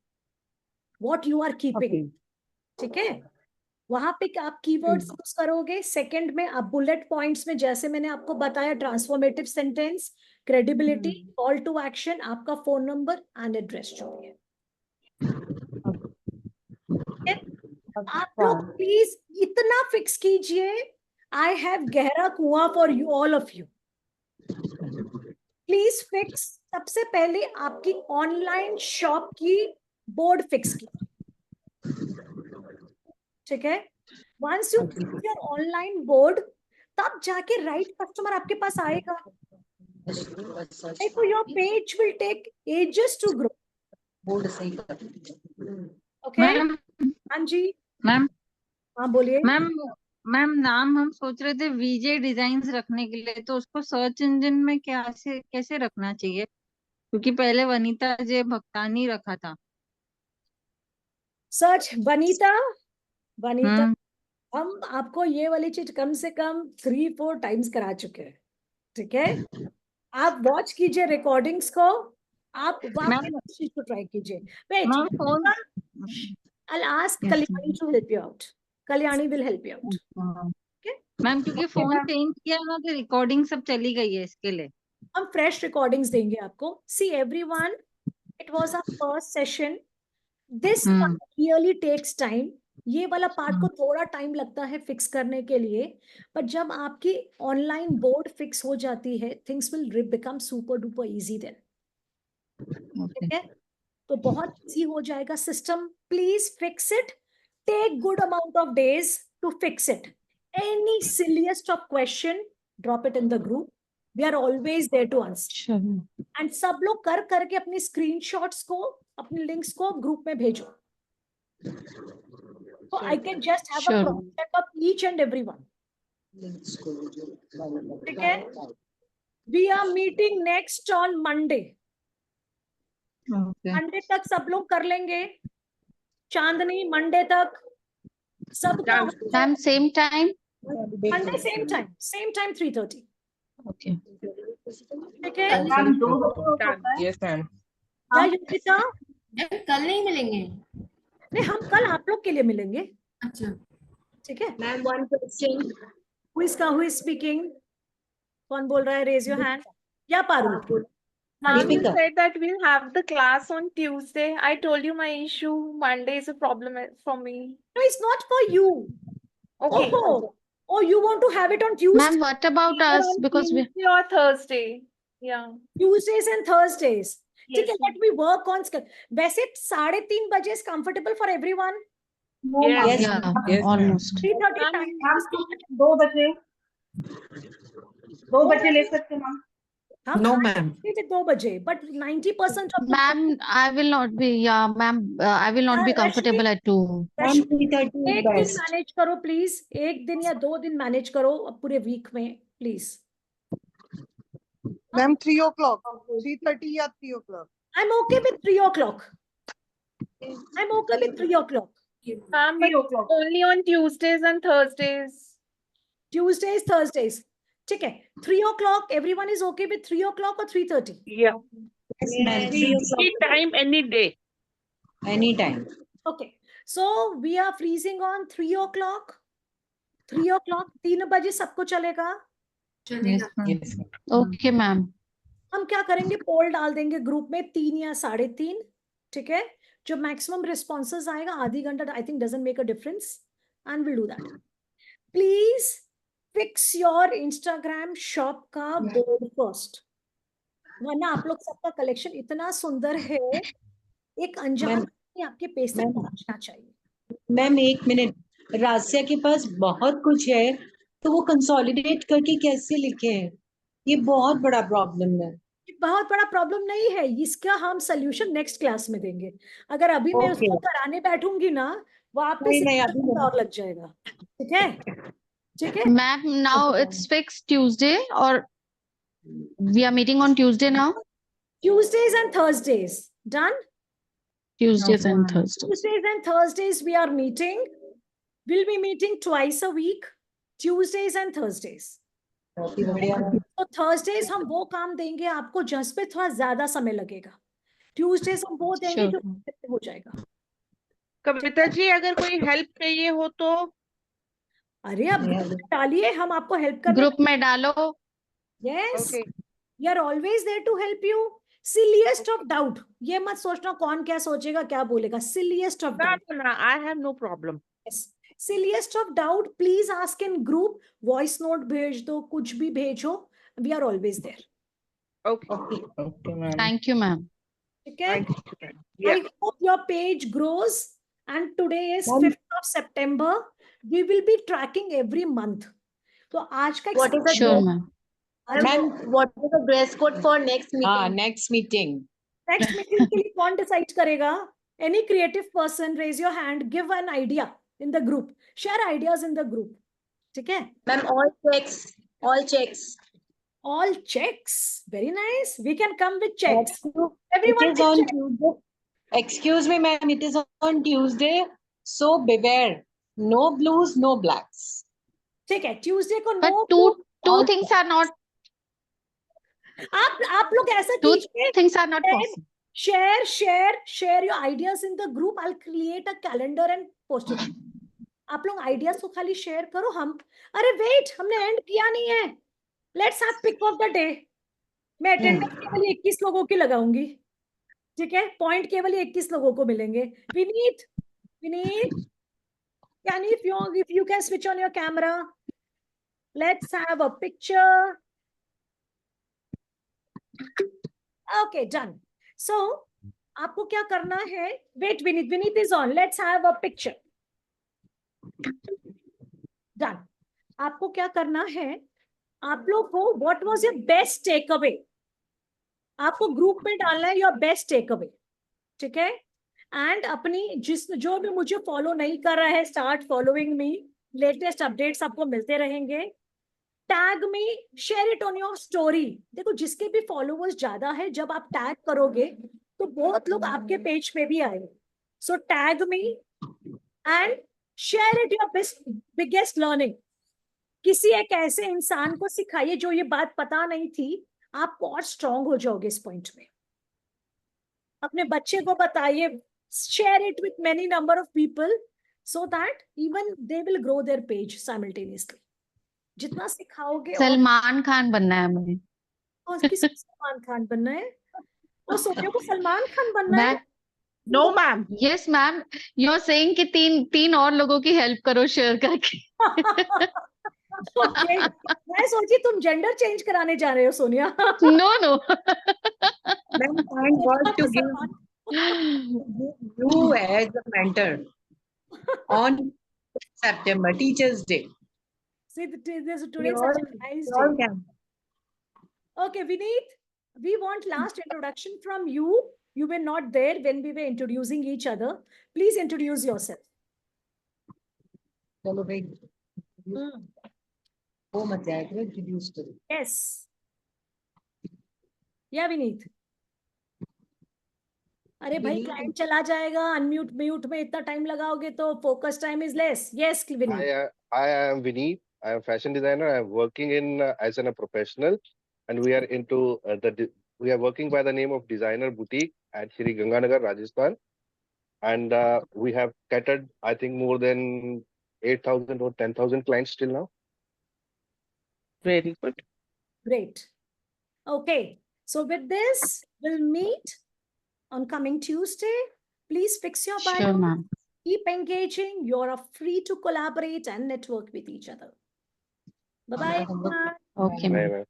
व्हाट यू आर कीपिंग. ठीक है. वहां पे आप कीवर्ड्स यूज करोगे. सेकंड में आप बुलेट पॉइंट्स में, जैसे मैंने आपको बताया, transformative sentence, credibility, call to action, आपका फोन नंबर एंड एड्रेस जो भी है. आप लोग प्लीज इतना फिक्स कीजिए. आई हैव गहरा कुआं for you, all of you. Please fix. सबसे पहले आपकी ऑनलाइन शॉप की बोर्ड फिक्स कीजिए. ठीक है. Once you fix your online board, तब जाके राइट कस्टमर आपके पास आएगा. Your page will take ages to grow. Board सही कर. ओके. हाँ जी मैम. हाँ बोलिए मैम नाम हम सोच रहे थे वीजे डिजाइन्स रखने के लिए, तो उसको सर्च इंजन में कैसे रखना चाहिए, क्योंकि पहले वनीता जे भक्तानी रखा था. सर्च वनीता. हम आपको ये वाली चीज कम से कम 3-4 टाइम्स करा चुके हैं. ठीक है. आप वॉच कीजिए रिकॉर्डिंग्स को. आप वापस चीज को ट्राई कीजिए. I'll ask Kalyani to help you out. Kalyani will help you out. Okay? Ma'am क्योंकि फोन चेंज किया ना, तो रिकॉर्डिंग सब चली गई है, इसके लिए हम फ्रेश रिकॉर्डिंग्स देंगे आपको. See everyone, it was our first session. This really takes time. ये वाला पार्ट को थोड़ा टाइम लगता है फिक्स करने के लिए, पर जब आपकी ऑनलाइन बोर्ड फिक्स हो जाती है, things will become super duper easy then. ठीक है. तो बहुत इजी हो जाएगा system. Please fix it. Take good amount of days to fix it. Any silliest of question drop it in the group. We are always there to answer. And सब लोग कर करके अपनी स्क्रीनशॉट्स को, अपने लिंक्स को ग्रुप में भेजो. So I can just have a cross check of each and every one. Okay? We are meeting next on Monday. Okay. Monday तक सब लोग कर लेंगे. चांदनी Monday तक सब. Ma'am, same time. Monday same time 3:30. Okay. Okay? Yes, ma'am. क्या योगिता? कल नहीं मिलेंगे. नहीं, हम कल आप लोग के लिए मिलेंगे. अच्छा. ठीक है. Ma'am, one question. Who is speaking? कौन बोल रहा है? Raise your hand. या Parul? Ma'am, you said that we'll have the class on Tuesday. I told you my issue. Monday is a problem for me. No, it's not for you. Okay. Oh, you want to have it on Tuesday? Ma'am, what about us? On Because we. Tuesday or Thursday. Yeah. Tuesdays and Thursdays. ठीक Yes, है. Let me work on. वैसे 3:30 बजे is comfortable for everyone. Yes. Yeah, almost. 3:30 time. 2 बजे 2 बजे ले सकते हैं मैम. No, ma'am. 2 बजे, but 90% of. Ma'am, I will not be. Yeah, ma'am, I will not be comfortable at 2. एक दिन मैनेज करो प्लीज. एक दिन या 2 दिन मैनेज करो पूरे वीक में प्लीज. मैम 3 o'clock, 3:30 या 3 o'clock. I'm okay with 3 o'clock. I'm okay with 3 o'clock. Ma'am, but only on Tuesdays and Thursdays. Tuesdays, Thursdays. ठीक है. 3 o'clock. Everyone is okay with 3 o'clock or 3:30? Yeah. Any time, any day. Anytime. Okay. So we are freezing on 3 o'clock. 3 o'clock. 3 बजे सबको चलेगा? Yes, okay, ma'am. हम क्या करेंगे? पोल डाल देंगे ग्रुप में 3 या 3:30. ठीक है. जो मैक्सिमम रिस्पॉन्सेस आएगा आधी घंटा, I think doesn't make a difference, and will do that. Please fix your Instagram shop का बोर्ड फर्स्ट, वरना आप लोग सबका कलेक्शन इतना सुंदर है, एक अनजान आपके पेज तक पहुंचना चाहिए. Ma'am 1 minute. रास्या के पास बहुत कुछ है, तो वो कंसोलिडेट करके कैसे लिखे? ये बहुत बड़ा प्रॉब्लम है. बहुत बड़ा प्रॉब्लम नहीं है, इसका हम सोल्यूशन नेक्स्ट क्लास में देंगे. अगर अभी मैं उसको कराने बैठूंगी ना, वो आप पे और लग जाएगा. ठीक है. ठीक है ma'am. Now it's fix Tuesday, और we are meeting on Tuesday now. Tuesdays and Thursdays done. Tuesdays and Thursdays. Tuesdays and Thursdays we are meeting. We'll be meeting twice a week. Tuesdays and Thursdays. तो Thursdays हम वो काम देंगे आपको जस्ट पे थोड़ा ज्यादा समय लगेगा. Tuesdays हम वो देंगे जो हो जाएगा. कविता जी, अगर कोई हेल्प चाहिए हो तो? अरे अब डालिए, हम आपको हेल्प कर. ग्रुप में डालो. Yes. We are always there to help you. Silliest of doubt. ये मत सोचना कौन क्या सोचेगा, क्या बोलेगा. Silliest of doubt. I have no problem. Yes. Silliest of doubt, please ask in group. Voice note भेज दो, कुछ भी भेजो. We are always there. Okay. Okay, ma'am. Thank you, ma'am. Okay. I hope your page grows. And today is 5th of September. We will be tracking every month. तो आज का What is the Sure, ma'am. Ma'am, what is the dress code for next meeting? Next meeting. next meeting के लिए कौन decide करेगा? Any creative person, raise your hand. Give an idea in the group. Share ideas in the group. ठीक है? Ma'am, all checks. All checks. All checks. Very nice. We can come with checks. Everyone is on Tuesday. Excuse me, ma'am. It is on Tuesday. So beware. No blues, no blacks. ठीक है. Tuesday को But no. two things are not. आप लोग ऐसा कीजिए. 2 things are not possible. Share your ideas in the group. I'll create a calendar and post it. आप लोग ideas को खाली share करो. हम अरे wait, हमने end किया नहीं है. Let's have pick of the day. मैं attendance केवल 21 लोगों की लगाऊंगी. ठीक है. Point केवल 21 लोगों को मिलेंगे. Vineet, if you can switch on your camera. Let's have a picture. Okay, done. So आपको क्या करना है, wait Vineet is on, let's have a picture. Done. आपको क्या करना है, आप लोग को what was your best takeaway, आपको ग्रुप में डालना है योर बेस्ट टेक अवे, ठीक है। एंड अपनी जो भी मुझे फॉलो नहीं कर रहा है, start following me, latest updates आपको मिलते रहेंगे। टैग में, share it on your story. देखो जिसके भी फॉलोवर्स ज्यादा है, जब आप टैग करोगे तो बहुत लोग आपके पेज पे भी आएंगे। So tag me and share it your biggest learning. किसी एक ऐसे इंसान को सिखाइए जो ये बात पता नहीं थी, आप और स्ट्रांग हो जाओगे इस पॉइंट में। अपने बच्चे को बताइए, share it with many number of people so that even they will grow there page simultaneously. जितना सिखाओगे और सलमान खान बनना है हमें। किसी सलमान खान बनना है, वो सोनिया को सलमान खान बनना है। No ma'am. Yes ma'am, you are saying कि तीन और लोगों की हेल्प करो शेयर करके। Okay. मैं सोची तुम जेंडर चेंज कराने जा रहे हो Sonia. No no. Ma'am, kind was to give you as a mentor on September Teachers' Day. See, today such We a all nice all day. can. Okay, Vineet, we want last introduction from you. You were not there when we were introducing each other. Please introduce yourself. चलो भाई, वो मत जाएगा, introduce करो। Yes. Yeah, Vineet. अरे भाई, क्लाइंट चला जाएगा, अनम्यूट म्यूट में इतना टाइम लगाओगे तो focus time is less. Yes Vineet. I am Vineet. I am fashion designer. I am working in as a professional, and we are into we are working by the name of Designer Boutique at Shri Ganganagar, Rajasthan, and we have catered, I think, more than 8,000 or 10,000 clients till now. Very good. Great. Okay, so with this, we'll meet on coming Tuesday. Please fix your bio. Sure, ma'am. Keep engaging. You're free to collaborate and network with each other. Bye-bye. Okay, ma'am.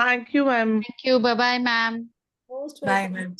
Thank you, ma'am. Thank you. Bye-bye, ma'am. Most Bye, welcome. ma'am.